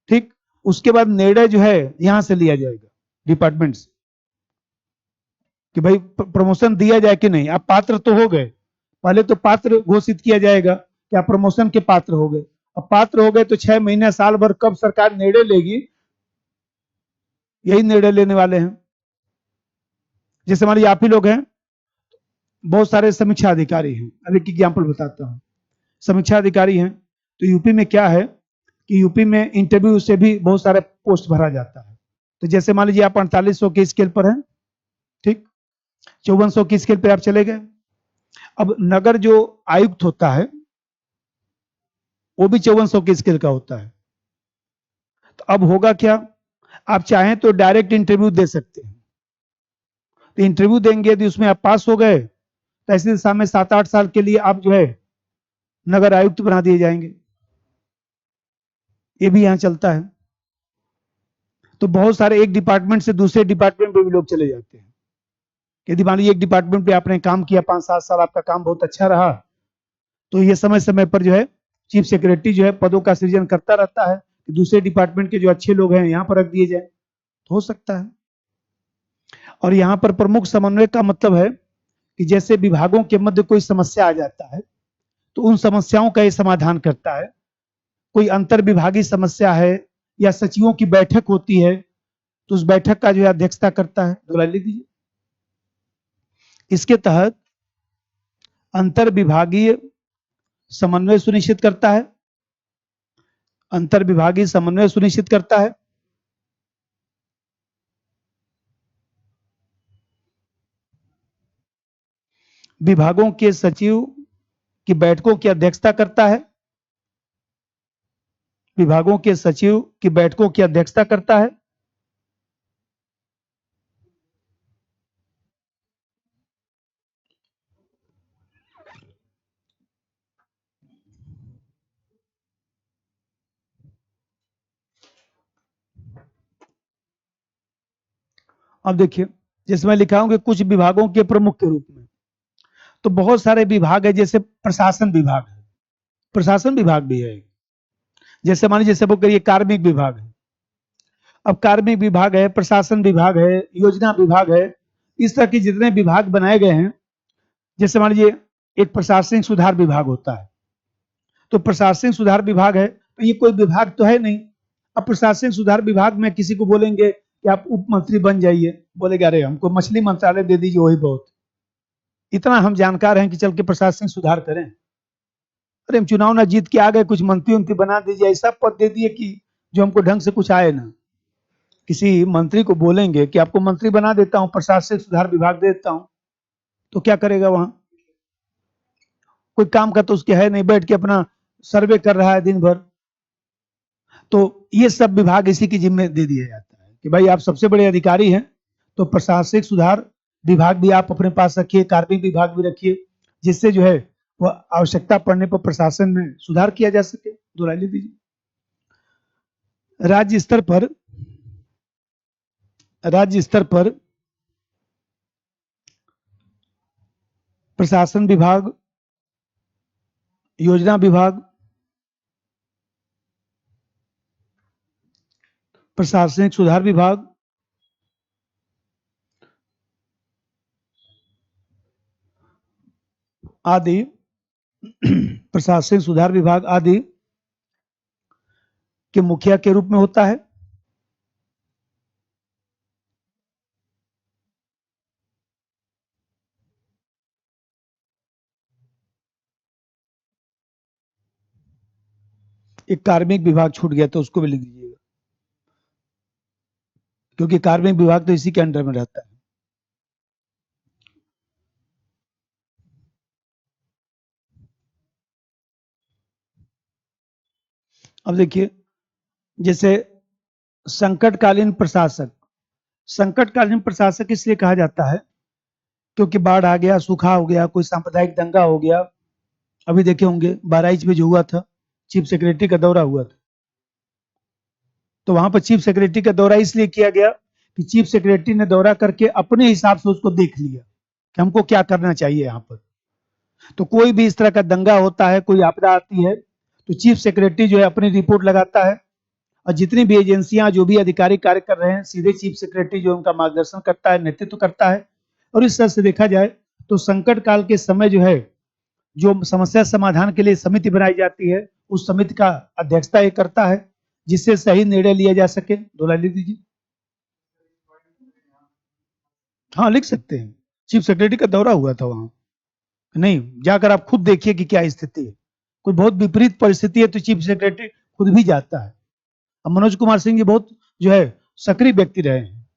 ठीक। उसके बाद निर्णय जो है यहां से लिया जाएगा डिपार्टमेंट से कि भाई प्रमोशन दिया जाए कि नहीं। आप पात्र तो हो गए, पहले तो पात्र घोषित किया जाएगा कि आप प्रमोशन के पात्र हो गए। अब पात्र हो गए तो 6 महीने साल भर कब सरकार निर्णय लेगी, यही निर्णय लेने वाले हैं। जैसे हमारे आप ही लोग हैं, बहुत सारे समीक्षा अधिकारी हैं। अब एक एग्जाम्पल बताता हूँ। समीक्षा अधिकारी हैं तो यूपी में क्या है कि यूपी में इंटरव्यू से भी बहुत सारे पोस्ट भरा जाता है। तो जैसे मान लीजिए आप 4800 के स्केल पर हैं, ठीक, 5400 की स्केल पे आप चले गए। अब नगर जो आयुक्त होता है वो भी 5400 के स्केल का होता है। तो अब होगा क्या, आप चाहें तो डायरेक्ट इंटरव्यू दे सकते हैं। तो इंटरव्यू देंगे यदि उसमें आप पास हो गए तो ऐसे दिशा में 7-8 साल के लिए आप जो है नगर आयुक्त बना दिए जाएंगे। ये भी यहां चलता है। तो बहुत सारे एक डिपार्टमेंट से दूसरे डिपार्टमेंट पे भी लोग चले जाते हैं। यदि मान लीजिए एक डिपार्टमेंट पे आपने काम किया 5-7 साल, आपका काम बहुत अच्छा रहा, तो ये समय समय पर जो है चीफ सेक्रेटरी जो है पदों का सृजन करता रहता है कि दूसरे डिपार्टमेंट के जो अच्छे लोग हैं यहाँ पर रख दिए जाए, तो हो सकता है। और यहाँ पर प्रमुख समन्वय का मतलब है कि जैसे विभागों के मध्य कोई समस्या आ जाता है तो उन समस्याओं का ये समाधान करता है। कोई अंतर विभागीय समस्या है या सचिवों की बैठक होती है तो उस बैठक का जो है अध्यक्षता करता है। दोबारा लिख दीजिए। इसके तहत अंतर विभागीय समन्वय सुनिश्चित करता है, अंतर विभागीय समन्वय सुनिश्चित करता है। विभागों के सचिव की बैठकों की अध्यक्षता करता है, विभागों के सचिव की बैठकों की अध्यक्षता करता है। अब देखिए जैसे मैं लिखा हूं कि कुछ विभागों के प्रमुख के रूप में, तो बहुत सारे विभाग है, जैसे प्रशासन विभाग है, प्रशासन विभाग भी है। जैसे मान लीजिए सब करिए कार्मिक विभाग है, अब कार्मिक विभाग है, प्रशासन विभाग है, योजना विभाग है, इस तरह के जितने विभाग बनाए गए हैं। जैसे मान लीजिए एक प्रशासनिक सुधार विभाग होता है, तो प्रशासनिक सुधार विभाग है, तो ये कोई विभाग तो है नहीं। अब प्रशासनिक सुधार विभाग में किसी को बोलेंगे कि आप उप मंत्री बन जाइए, बोलेगा अरे हमको मछली मंत्रालय दे दीजिए वही बहुत, इतना हम जानकार हैं कि चल के प्रशासनिक सुधार करें। अरे हम चुनाव ना जीत के आ गए, कुछ मंत्री उंत्री बना दीजिए, ऐसा पद दे दिए कि जो हमको ढंग से कुछ आए ना। किसी मंत्री को बोलेंगे कि आपको मंत्री बना देता हूं, प्रशासनिक सुधार विभाग दे देता हूं, तो क्या करेगा वहां? कोई काम का तो उसके है नहीं, बैठ के अपना सर्वे कर रहा है दिन भर। तो ये सब विभाग इसी की जिम्मे दे दिया जाता है कि भाई आप सबसे बड़े अधिकारी हैं, तो प्रशासनिक सुधार विभाग भी आप अपने पास रखिए, कार्मिक विभाग भी रखिए, जिससे जो है वह आवश्यकता पड़ने पर प्रशासन में सुधार किया जा सके। दोहराई दीजिए। राज्य स्तर पर प्रशासन विभाग, योजना विभाग, प्रशासनिक सुधार विभाग आदि प्रशासनिक सुधार विभाग आदि के मुखिया के रूप में होता है। एक कार्मिक विभाग छूट गया तो उसको भी लिख दीजिएगा, क्योंकि कार्मिक विभाग तो इसी के अंडर में रहता है। अब देखिए, जैसे संकटकालीन प्रशासक, संकटकालीन प्रशासक इसलिए कहा जाता है क्योंकि बाढ़ आ गया, सूखा हो गया, कोई सांप्रदायिक दंगा हो गया। अभी देखे होंगे बहराइच में जो हुआ था, चीफ सेक्रेटरी का दौरा हुआ था, तो वहां पर चीफ सेक्रेटरी का दौरा इसलिए किया गया कि चीफ सेक्रेटरी ने दौरा करके अपने हिसाब से उसको देख लिया कि हमको क्या करना चाहिए यहाँ पर। तो कोई भी इस तरह का दंगा होता है, कोई आपदा आती है, तो चीफ सेक्रेटरी जो है अपनी रिपोर्ट लगाता है, और जितनी भी एजेंसियां जो भी अधिकारी कार्य कर रहे हैं, सीधे चीफ सेक्रेटरी जो उनका मार्गदर्शन करता है, नेतृत्व करता है। और इस तरह से देखा जाए तो संकट काल के समय जो है, जो समस्या समाधान के लिए समिति बनाई जाती है, उस समिति का अध्यक्षता ये करता है, जिससे सही निर्णय लिया जा सके। दोहरा लिख दीजिए। हाँ लिख सकते हैं, चीफ सेक्रेटरी का दौरा हुआ था वहां, नहीं जाकर आप खुद देखिए कि क्या स्थिति है। कोई बहुत विपरीत परिस्थिति है तो चीफ सेक्रेटरी खुद भी जाता है। अब मनोज कुमार सिंह जी बहुत जो है सक्रिय व्यक्ति रहे हैं,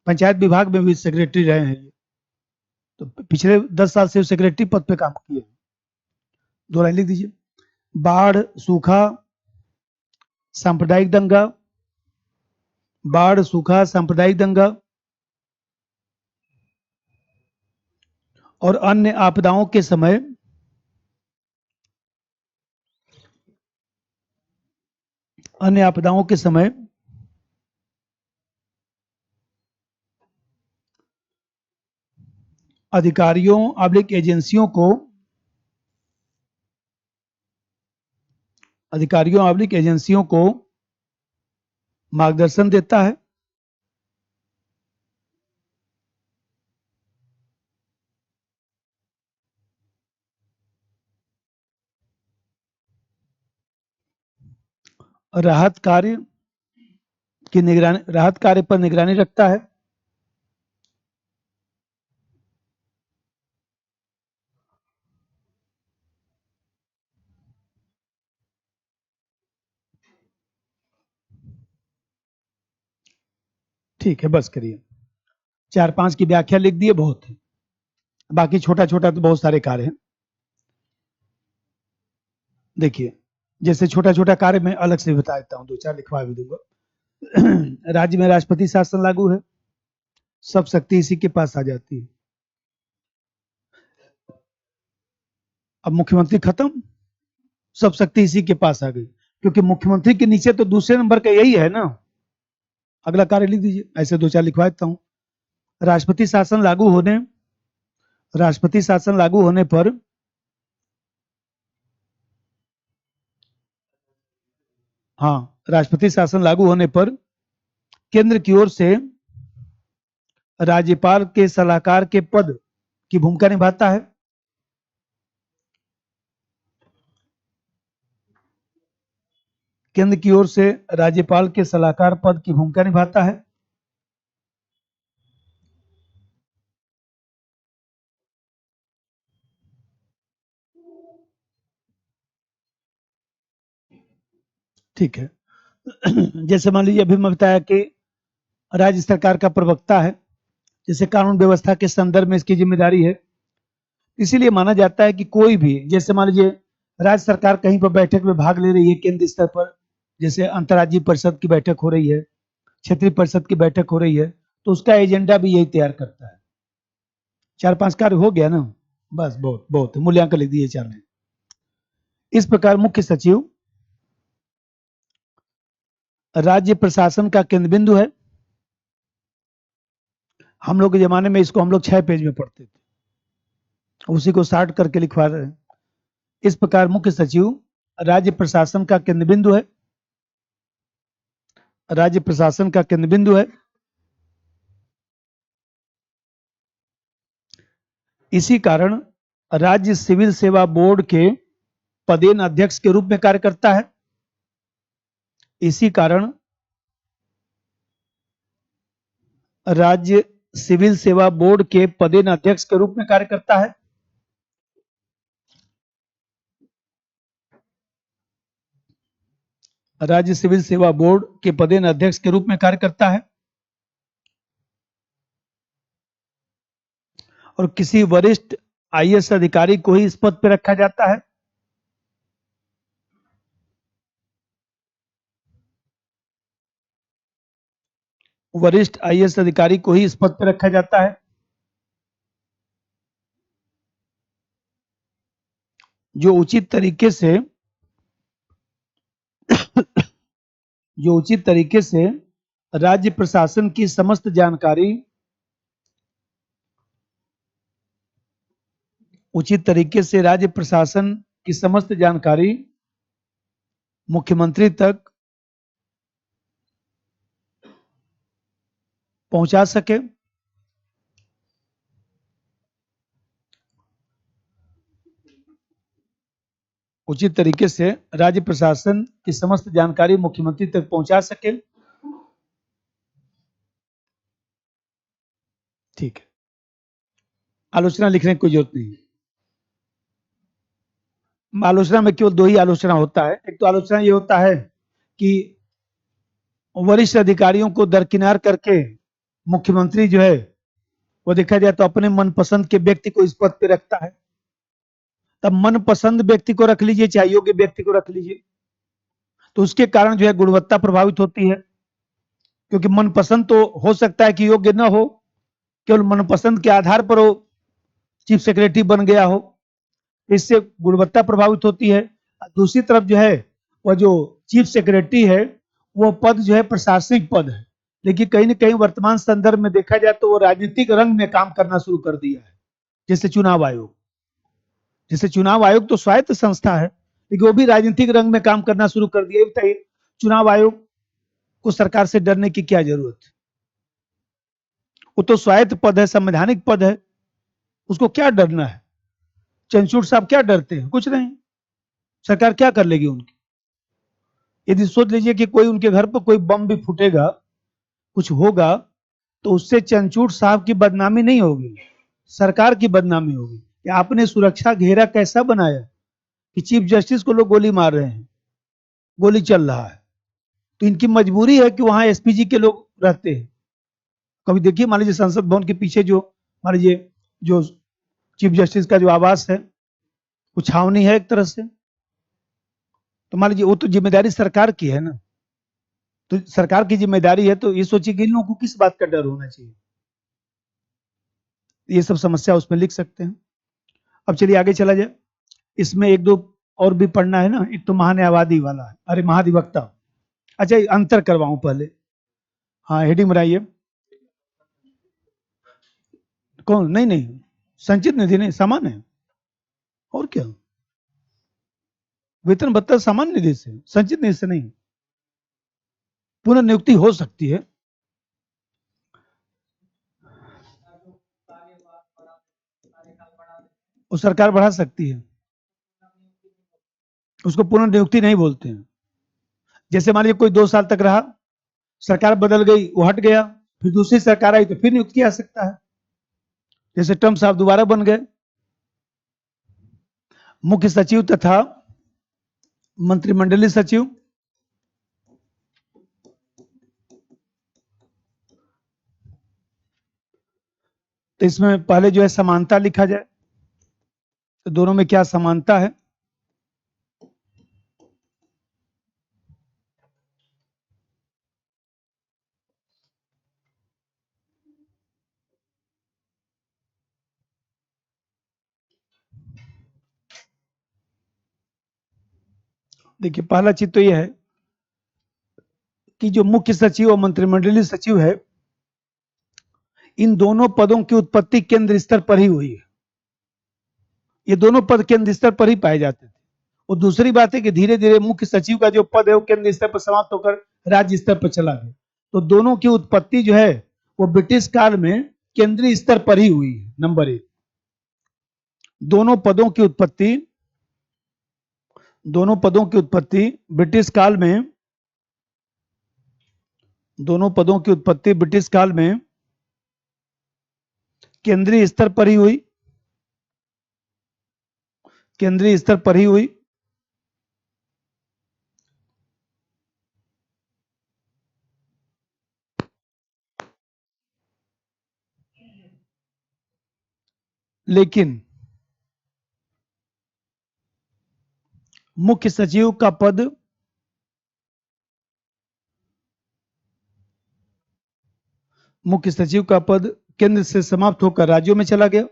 पंचायत विभाग में भी सेक्रेटरी रहे हैं, तो पिछले 10 साल से सेक्रेटरी पद पे काम किए। दो लाइन लिख दीजिए। बाढ़, सूखा, सांप्रदायिक दंगा, बाढ़, सूखा, सांप्रदायिक दंगा और अन्य आपदाओं के समय अधिकारियों आब्लिक एजेंसियों को मार्गदर्शन देता है। राहत कार्य पर निगरानी रखता है। ठीक है, बस करिए, 4-5 की व्याख्या लिख दिए, बहुत है, बाकी छोटा छोटा तो बहुत सारे कार्य हैं। देखिए, जैसे छोटा छोटा कार्य मैं अलग से बता देता हूँ, 2-4 लिखवा भी दूंगा। राज्य में राष्ट्रपति शासन लागू है, सब शक्ति इसी के पास आ जाती है। अब मुख्यमंत्री खत्म, सब शक्ति इसी के पास आ गई, क्योंकि मुख्यमंत्री के नीचे तो दूसरे नंबर का यही है ना। अगला कार्य लिख दीजिए, ऐसे 2-4 लिखवा देता हूं। राष्ट्रपति शासन लागू होने पर राष्ट्रपति शासन लागू होने पर केंद्र की ओर से राज्यपाल के सलाहकार के पद की भूमिका निभाता है। केंद्र की ओर से राज्यपाल के सलाहकार पद की भूमिका निभाता है। ठीक है। जैसे मान लीजिए अभी मैं बताया कि राज्य सरकार का प्रवक्ता है, जैसे कानून व्यवस्था के संदर्भ में इसकी जिम्मेदारी है। इसीलिए माना जाता है कि कोई भी, जैसे मान लीजिए राज्य सरकार कहीं पर बैठक में भाग ले रही है केंद्र स्तर पर, जैसे अंतर्राज्यीय परिषद की बैठक हो रही है, क्षेत्रीय परिषद की बैठक हो रही है, तो उसका एजेंडा भी यही तैयार करता है। 4-5 कार्य हो गया ना, बस बहुत बहुत मूल्यांकन लिख दिए 4 ने। इस प्रकार मुख्य सचिव राज्य प्रशासन का केंद्र बिंदु है। हम लोग के जमाने में इसको हम लोग 6 पेज में पढ़ते थे, उसी को शार्ट करके लिखवा रहे हैं। इस प्रकार मुख्य सचिव राज्य प्रशासन का केंद्र बिंदु है, राज्य प्रशासन का केंद्र बिंदु है। इसी कारण राज्य सिविल सेवा बोर्ड के पदेन अध्यक्ष के रूप में कार्य करता है। इसी कारण राज्य सिविल सेवा बोर्ड के पदेन अध्यक्ष के रूप में कार्य करता है। राज्य सिविल सेवा बोर्ड के पदेन अध्यक्ष के रूप में कार्य करता है। और किसी वरिष्ठ आईएएस अधिकारी को ही इस पद पर रखा जाता है। वरिष्ठ आईएएस अधिकारी को ही इस पद पर रखा जाता है, जो उचित तरीके से राज्य प्रशासन की समस्त जानकारी मुख्यमंत्री तक पहुंचा सके। उचित तरीके से राज्य प्रशासन की समस्त जानकारी मुख्यमंत्री तक पहुंचा सके। ठीक है, आलोचना लिखने की कोई जरूरत नहीं। आलोचना में केवल 2 ही आलोचना होता है। एक तो आलोचना ये होता है कि वरिष्ठ अधिकारियों को दरकिनार करके मुख्यमंत्री जो है वो देखा जाए तो अपने मनपसंद के व्यक्ति को इस पद पे रखता है। तब मनपसंद व्यक्ति को रख लीजिए चाहे योग्य व्यक्ति को रख लीजिए, तो उसके कारण जो है गुणवत्ता प्रभावित होती है। क्योंकि मनपसंद तो हो सकता है कि योग्य न हो, केवल मनपसंद के आधार पर वो चीफ सेक्रेटरी बन गया हो, इससे गुणवत्ता प्रभावित होती है। दूसरी तरफ जो है वह जो चीफ सेक्रेटरी है वो पद जो है प्रशासनिक पद है, लेकिन कहीं ना कहीं वर्तमान संदर्भ में देखा जाए तो वो राजनीतिक रंग में काम करना शुरू कर दिया है। जैसे चुनाव आयोग तो स्वायत्त संस्था है, लेकिन वो भी राजनीतिक रंग में काम करना शुरू कर दिया। बताइए चुनाव आयोग को सरकार से डरने की क्या जरूरत है? वो तो स्वायत्त पद है, संवैधानिक पद है, उसको क्या डरना है? चंद्रचूड़ साहब क्या डरते हैं? कुछ नहीं। सरकार क्या कर लेगी उनकी? यदि सोच लीजिए कि कोई उनके घर पर कोई बम भी फूटेगा, कुछ होगा, तो उससे चंद्रचूड़ साहब की बदनामी नहीं होगी, सरकार की बदनामी होगी कि आपने सुरक्षा घेरा कैसा बनाया कि चीफ जस्टिस को लोग गोली मार रहे हैं, गोली चल रहा है। तो इनकी मजबूरी है कि वहां एसपीजी के लोग रहते हैं। कभी देखिए मान लीजिए संसद भवन के पीछे जो मान लीजिए जो चीफ जस्टिस का जो आवास है वो छावनी है एक तरह से, तो मान लीजिए वो तो जिम्मेदारी सरकार की है ना। तो सरकार की जिम्मेदारी है तो ये सोचिए कि इन लोगों को किस बात का डर होना चाहिए। ये सब समस्या उसमें लिख सकते हैं। अब चलिए आगे चला जाए। इसमें एक दो और भी पढ़ना है ना। एक तो महान्यायवादी वाला है, अरे महाधिवक्ता। अच्छा अंतर करवाऊं पहले। हाँ हेडिंग बनाइए। कौन? नहीं नहीं, संचित निधि नहीं, सामान्य है। और क्या, वेतन भत्ता सामान्य निधि से, संचित निधि से नहीं। पुनर्नियुक्ति हो सकती है, वो सरकार बढ़ा सकती है, उसको पुनर्नियुक्ति नहीं बोलते हैं। जैसे मान लीजिए कोई 2 साल तक रहा, सरकार बदल गई, वो हट गया, फिर दूसरी सरकार आई तो फिर नियुक्त किया जा सकता है। जैसे ट्रम्प साहब दोबारा बन गए। मुख्य सचिव तथा मंत्रिमंडलीय सचिव, तो इसमें पहले जो है समानता लिखा जाए, तो दोनों में क्या समानता है। देखिए पहला चीज तो यह है कि जो मुख्य सचिव और मंत्रिमंडलीय सचिव है, इन दोनों पदों की उत्पत्ति केंद्र स्तर पर ही हुई है। ये दोनों पद केंद्र स्तर पर ही पाए जाते थे। और दूसरी बात है कि धीरे धीरे मुख्य सचिव का जो पद है वो केंद्र स्तर पर समाप्त होकर राज्य स्तर पर चला गया। तो दोनों की उत्पत्ति जो है वो ब्रिटिश काल में केंद्रीय स्तर पर ही हुई है। नंबर 1, दोनों पदों की उत्पत्ति ब्रिटिश काल में, दोनों पदों की उत्पत्ति ब्रिटिश काल में केंद्रीय स्तर पर ही हुई, केंद्रीय स्तर पर ही हुई। लेकिन मुख्य सचिव का पद केंद्र से समाप्त होकर राज्यों में चला गया।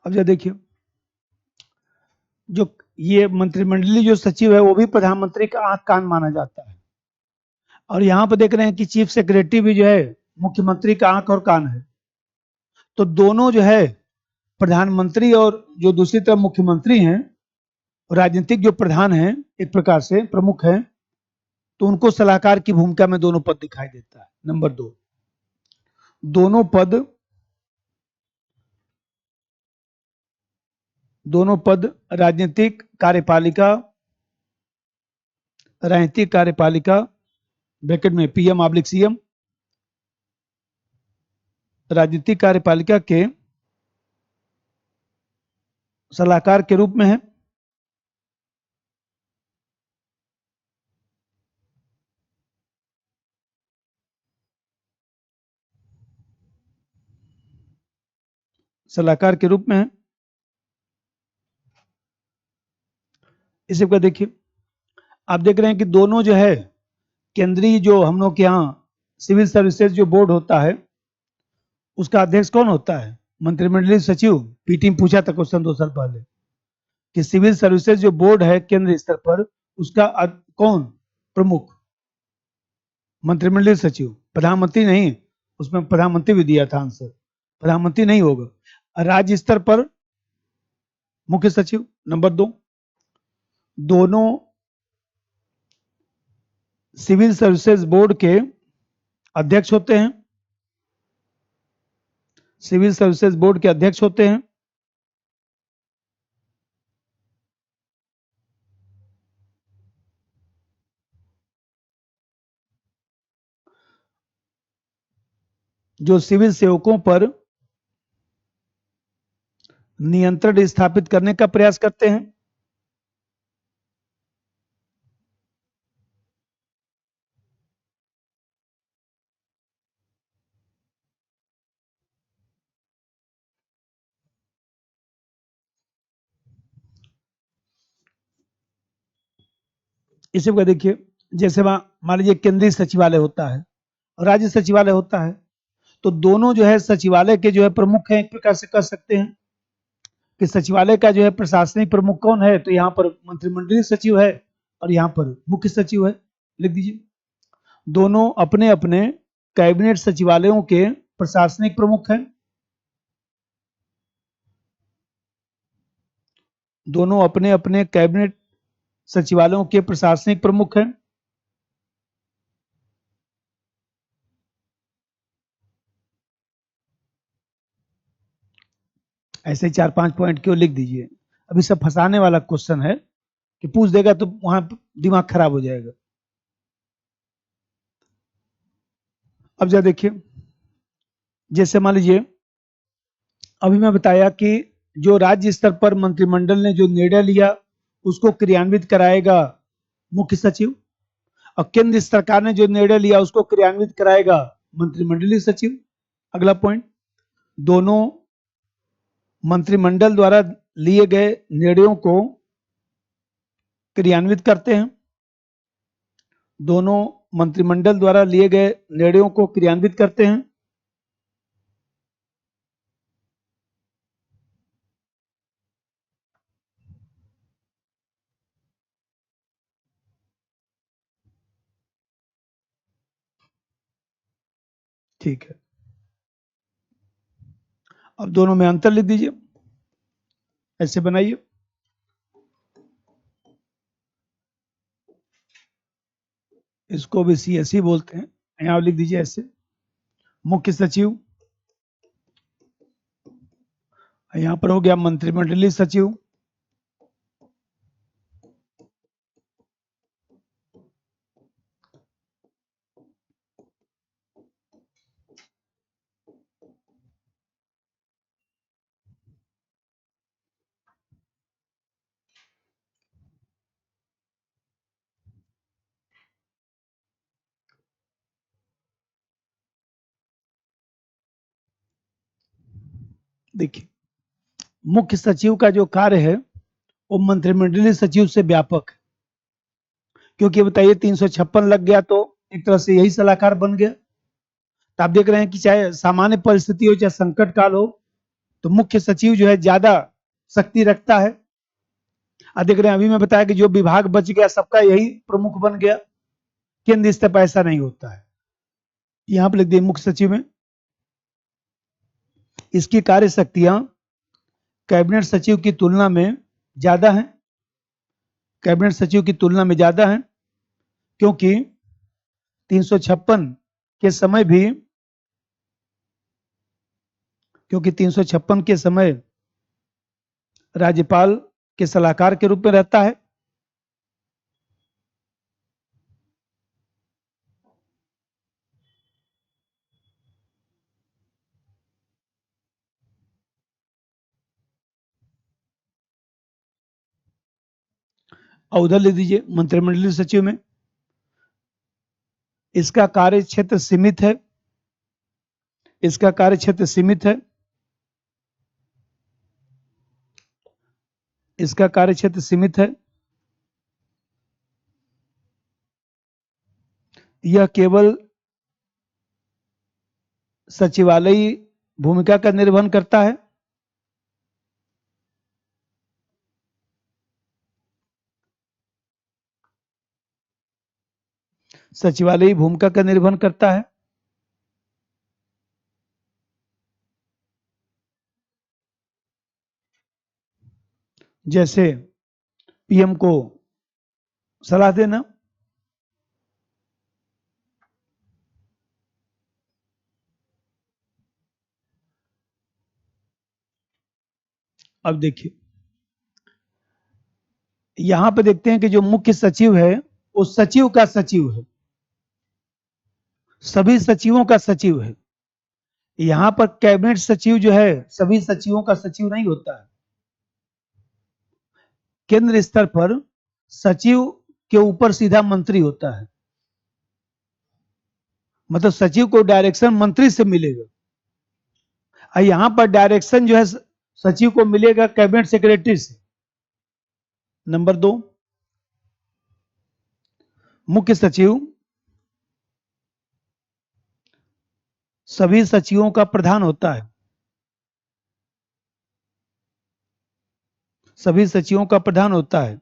अब जरा देखिए, जो ये मंत्रिमंडलीय जो सचिव है वो भी प्रधानमंत्री का आंख कान माना जाता है। और यहां पर देख रहे हैं कि चीफ सेक्रेटरी भी जो है मुख्यमंत्री का आंख और कान है। तो दोनों जो है प्रधानमंत्री और जो दूसरी तरफ मुख्यमंत्री हैं, राजनीतिक जो प्रधान हैं, एक प्रकार से प्रमुख हैं, तो उनको सलाहकार की भूमिका में दोनों पद दिखाई देता है। नंबर 2, दोनों पद राजनीतिक कार्यपालिका ब्रैकेट में PM/CM, राजनीतिक कार्यपालिका के सलाहकार के रूप में है। सलाहकार के रूप में है। इसी को देखिए, आप देख रहे हैं कि दोनों जो है केंद्रीय, जो हम लोग के यहाँ सिविल सर्विसेज जो बोर्ड होता है उसका अध्यक्ष कौन होता है? मंत्रिमंडलीय सचिव। पीटी में पूछा था क्वेश्चन 2 साल पहले कि सिविल सर्विसेज जो बोर्ड है केंद्र स्तर पर, उसका कौन प्रमुख? मंत्रिमंडलीय सचिव। प्रधानमंत्री नहीं, उसमें प्रधानमंत्री भी दिया था आंसर, प्रधानमंत्री नहीं होगा। राज्य स्तर पर मुख्य सचिव। नंबर 2, दोनों सिविल सर्विसेज बोर्ड के अध्यक्ष होते हैं, सिविल सर्विसेज बोर्ड के अध्यक्ष होते हैं। जो सिविल सेवकों पर नियंत्रण स्थापित करने का प्रयास करते हैं। इसी को देखिए, जैसे मान लीजिए केंद्रीय सचिवालय होता है और राज्य सचिवालय होता है, तो दोनों जो है सचिवालय के जो है प्रमुख हैं, एक प्रकार से कह सकते हैं कि सचिवालय का जो है प्रशासनिक प्रमुख कौन है, तो यहाँ पर मंत्रिमंडलीय सचिव है और यहाँ पर मुख्य सचिव है। लिख दीजिए, दोनों अपने अपने कैबिनेट सचिवालयों के प्रशासनिक प्रमुख हैं। दोनों अपने अपने कैबिनेट सचिवालयों के प्रशासनिक प्रमुख हैं। ऐसे 4-5 पॉइंट क्यों लिख दीजिए। अभी सब फंसाने वाला क्वेश्चन है कि पूछ देगा तो वहां दिमाग खराब हो जाएगा। अब जरा देखिए, जैसे मान लीजिए अभी मैं बताया कि जो राज्य स्तर पर मंत्रिमंडल ने जो निर्णय लिया उसको क्रियान्वित कराएगा मुख्य सचिव, और केंद्र सरकार ने जो निर्णय लिया उसको क्रियान्वित कराएगा मंत्रिमंडलीय सचिव। अगला पॉइंट, दोनों मंत्रिमंडल द्वारा लिए गए निर्णयों को क्रियान्वित करते हैं। दोनों मंत्रिमंडल द्वारा लिए गए निर्णयों को क्रियान्वित करते हैं। ठीक है, अब दोनों में अंतर लिख दीजिए, ऐसे बनाइए। इसको भी सीएससी बोलते हैं, यहां लिख दीजिए ऐसे, मुख्य सचिव, यहां पर हो गया मंत्रिमंडलीय सचिव। देखिए, मुख्य सचिव का जो कार्य है वो मंत्रिमंडलीय सचिव से व्यापक है, क्योंकि बताइए 356 लग गया तो एक तरह से यही सलाहकार बन गया। तो आप देख रहे हैं कि चाहे सामान्य परिस्थिति हो चाहे संकट काल हो, तो मुख्य सचिव जो है ज्यादा शक्ति रखता है। आप देख रहे हैं अभी मैं बताया कि जो विभाग बच गया सबका यही प्रमुख बन गया, केंद्र स्तर पर ऐसा नहीं होता है। यहां पर लिख दिए मुख्य सचिव में, इसकी कार्य शक्तियां कैबिनेट सचिव की तुलना में ज्यादा है, कैबिनेट सचिव की तुलना में ज्यादा है, क्योंकि 356 के समय भी, क्योंकि 356 के समय राज्यपाल के सलाहकार के रूप में रहता है। और उधर लिख दीजिए मंत्रिमंडलीय सचिव में, इसका कार्य क्षेत्र सीमित है, इसका कार्य क्षेत्र सीमित है, इसका कार्य क्षेत्र सीमित है। यह केवल सचिवालयी भूमिका का निर्वहन करता है। सचिवालयी भूमिका का निर्वहन करता है। जैसे पीएम को सलाह देना, अब देखिए यहां पे देखते हैं कि जो मुख्य सचिव है वो सचिव का सचिव है, सभी सचिवों का सचिव है। यहां पर कैबिनेट सचिव जो है सभी सचिवों का सचिव नहीं होता है। केंद्र स्तर पर सचिव के ऊपर सीधा मंत्री होता है, मतलब सचिव को डायरेक्शन मंत्री से मिलेगा, और यहां पर डायरेक्शन जो है सचिव को मिलेगा कैबिनेट सेक्रेटरी से। नंबर 2, मुख्य सचिव सभी सचिवों का प्रधान होता है, सभी सचिवों का प्रधान होता है।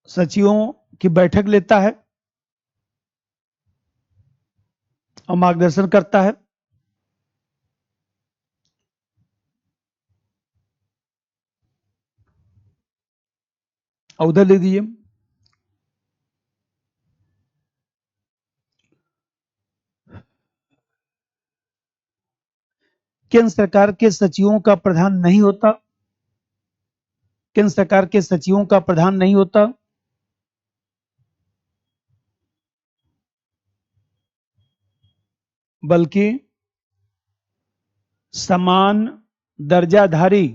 सचिवों की बैठक लेता है और मार्गदर्शन करता है। और उधर लिख दीजिए केंद्र सरकार के सचिवों का प्रधान नहीं होता, केंद्र सरकार के सचिवों का प्रधान नहीं होता, बल्कि समान दर्जाधारी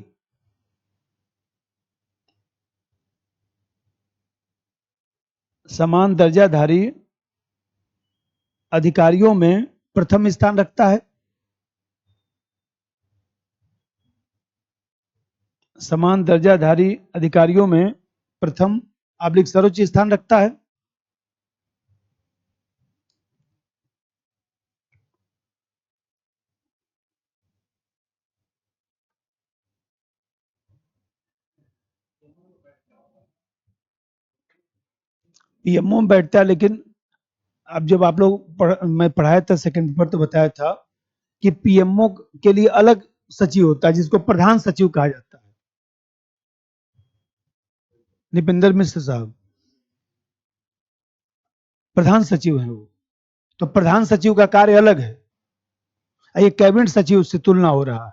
अधिकारियों में प्रथम स्थान रखता है। समान दर्जाधारी अधिकारियों में प्रथम सर्वोच्च स्थान रखता है। पीएमओ में बैठता है, लेकिन अब जब आप लोग मैं पढ़ाया था सेकंड पेपर तो बताया था कि पीएमओ के लिए अलग सचिव होता है जिसको प्रधान सचिव कहा जाता है। निपिंदर मिश्र साहब प्रधान सचिव है वो, तो प्रधान सचिव का कार्य अलग है, ये कैबिनेट सचिव से तुलना हो रहा है,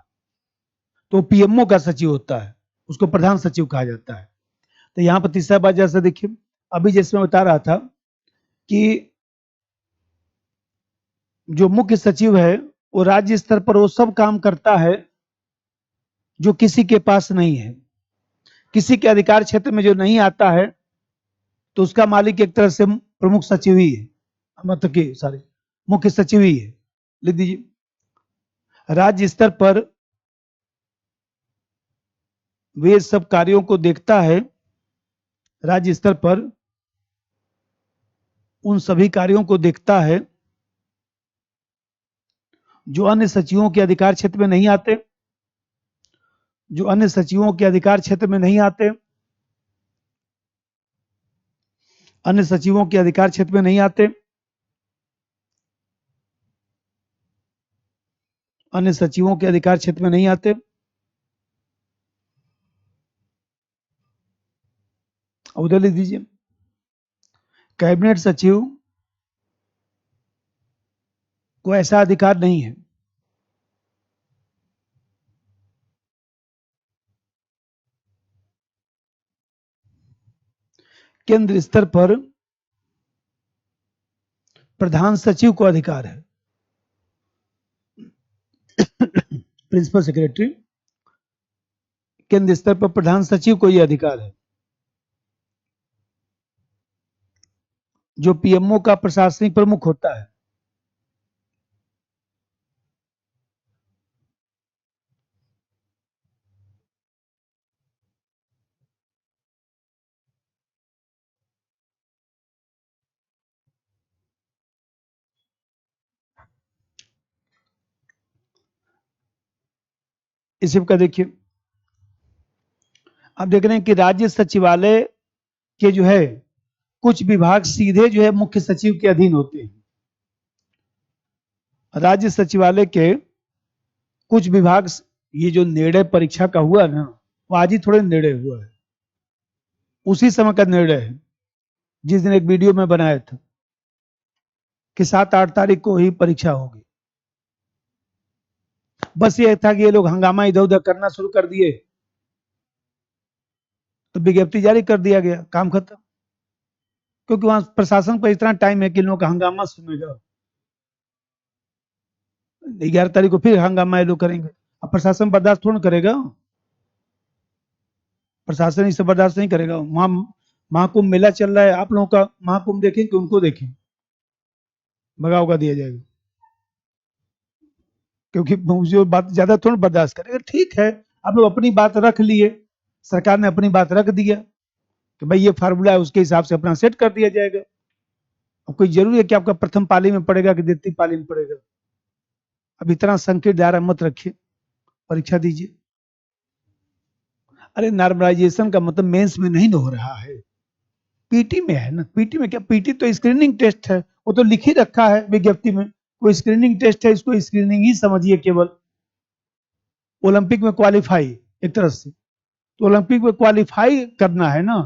तो पीएमओ का सचिव होता है, उसको प्रधान सचिव कहा जाता है। तो यहाँ पर तीसरा बात जैसा देखिए, अभी जैसे मैं बता रहा था कि जो मुख्य सचिव है वो राज्य स्तर पर वो सब काम करता है जो किसी के पास नहीं है, किसी के अधिकार क्षेत्र में जो नहीं आता है तो उसका मालिक एक तरह से प्रमुख सचिव ही है, मतलब कि सॉरी मुख्य सचिव ही है। लिख दीजिए राज्य स्तर पर वे सब कार्यों को देखता है, राज्य स्तर पर उन सभी कार्यों को देखता है जो अन्य सचिवों के अधिकार क्षेत्र में नहीं आते, जो अन्य सचिवों के अधिकार क्षेत्र में नहीं आते, अन्य सचिवों के अधिकार क्षेत्र में नहीं आते, अन्य सचिवों के अधिकार क्षेत्र में नहीं आते। उधर लिख दीजिए कैबिनेट सचिव को ऐसा अधिकार नहीं है केंद्र स्तर पर प्रधान सचिव को अधिकार है, प्रिंसिपल सेक्रेटरी, केंद्र स्तर पर प्रधान सचिव को यह अधिकार है जो पीएमओ का प्रशासनिक प्रमुख होता है। इसी का देखिए आप देख रहे हैं कि राज्य सचिवालय के जो है कुछ विभाग सीधे जो है मुख्य सचिव के अधीन होते हैं। राज्य सचिवालय के कुछ विभाग, ये जो निर्णय परीक्षा का हुआ ना वो आज ही थोड़े निर्णय हुआ है, उसी समय का निर्णय है जिस दिन एक वीडियो में बनाया था कि 7-8 तारीख को ही परीक्षा होगी। बस ये था कि ये लोग हंगामा इधर उधर करना शुरू कर दिए तो विज्ञप्ति जारी कर दिया गया, काम खत्म। क्योंकि वहां प्रशासन पर इतना टाइम है कि लोगों का हंगामा सुनेगा, 11 तारीख को फिर हंगामा ये लोग करेंगे। अब प्रशासन बर्दाश्त थोड़ा करेगा, प्रशासन इसे बर्दाश्त नहीं करेगा। वहां महाकुंभ मेला चल रहा है, आप लोगों का महाकुंभ देखें कि उनको देखें, भगा उगा दिया जाएगा, क्योंकि जो बात ज्यादा थोड़ा बर्दाश्त करेगा। ठीक है, आप लोग अपनी बात रख लिए, सरकार ने अपनी बात रख दिया कि भाई ये फार्मूला है, उसके हिसाब से अपना सेट कर दिया जाएगा। अब कोई जरूरी है कि आपका प्रथम पाली में पड़ेगा कि द्वितीय पाली में पड़ेगा? अब इतना संकीर्ण दायरा मत रखिए, परीक्षा दीजिए। अरे नॉर्मलाइजेशन का मतलब मेंस में नहीं हो रहा है, पीटी में है ना। पीटी में क्या, पीटी तो स्क्रीनिंग टेस्ट है, वो तो लिख ही रखा है विज्ञप्ति में, कोई स्क्रीनिंग टेस्ट है, इसको स्क्रीनिंग ही समझिए केवल। ओलंपिक में क्वालिफाई एक तरह से, तो ओलंपिक में क्वालिफाई करना है ना,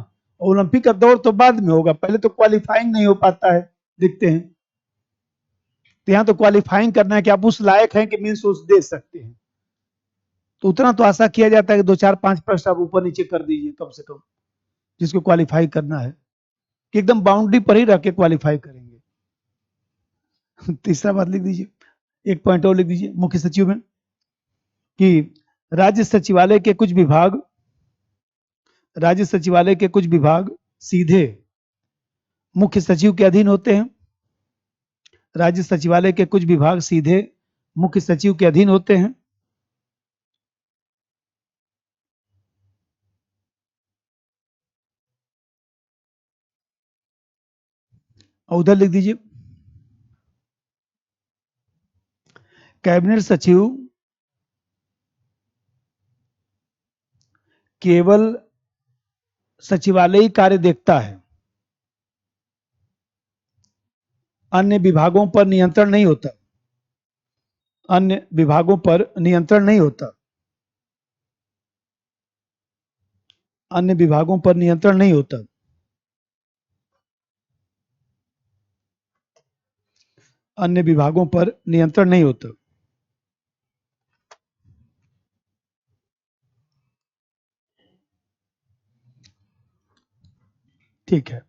ओलंपिक का दौर तो बाद में होगा, पहले तो क्वालिफाइंग नहीं हो पाता है, देखते हैं। तो यहाँ तो क्वालिफाइंग करना है कि आप उस लायक हैं कि मीन्स उस दे सकते हैं, तो उतना तो आशा किया जाता है कि 2 4 5 प्रश्न आप ऊपर नीचे कर दीजिए कम से कम, जिसको क्वालिफाई करना है, कि एकदम बाउंड्री पर ही रह के क्वालिफाई करेंगे। तीसरा बात लिख दीजिए, एक पॉइंट और लिख दीजिए मुख्य सचिव में, कि राज्य सचिवालय के कुछ विभाग, राज्य सचिवालय के कुछ विभाग सीधे मुख्य सचिव के अधीन होते हैं। राज्य सचिवालय के कुछ विभाग सीधे मुख्य सचिव के अधीन होते हैं। और उधर लिख दीजिए, कैबिनेट सचिव केवल सचिवालयी कार्य देखता है, अन्य विभागों पर नियंत्रण नहीं होता, अन्य विभागों पर नियंत्रण नहीं होता, अन्य विभागों पर नियंत्रण नहीं होता, अन्य विभागों पर नियंत्रण नहीं होता। ठीक है।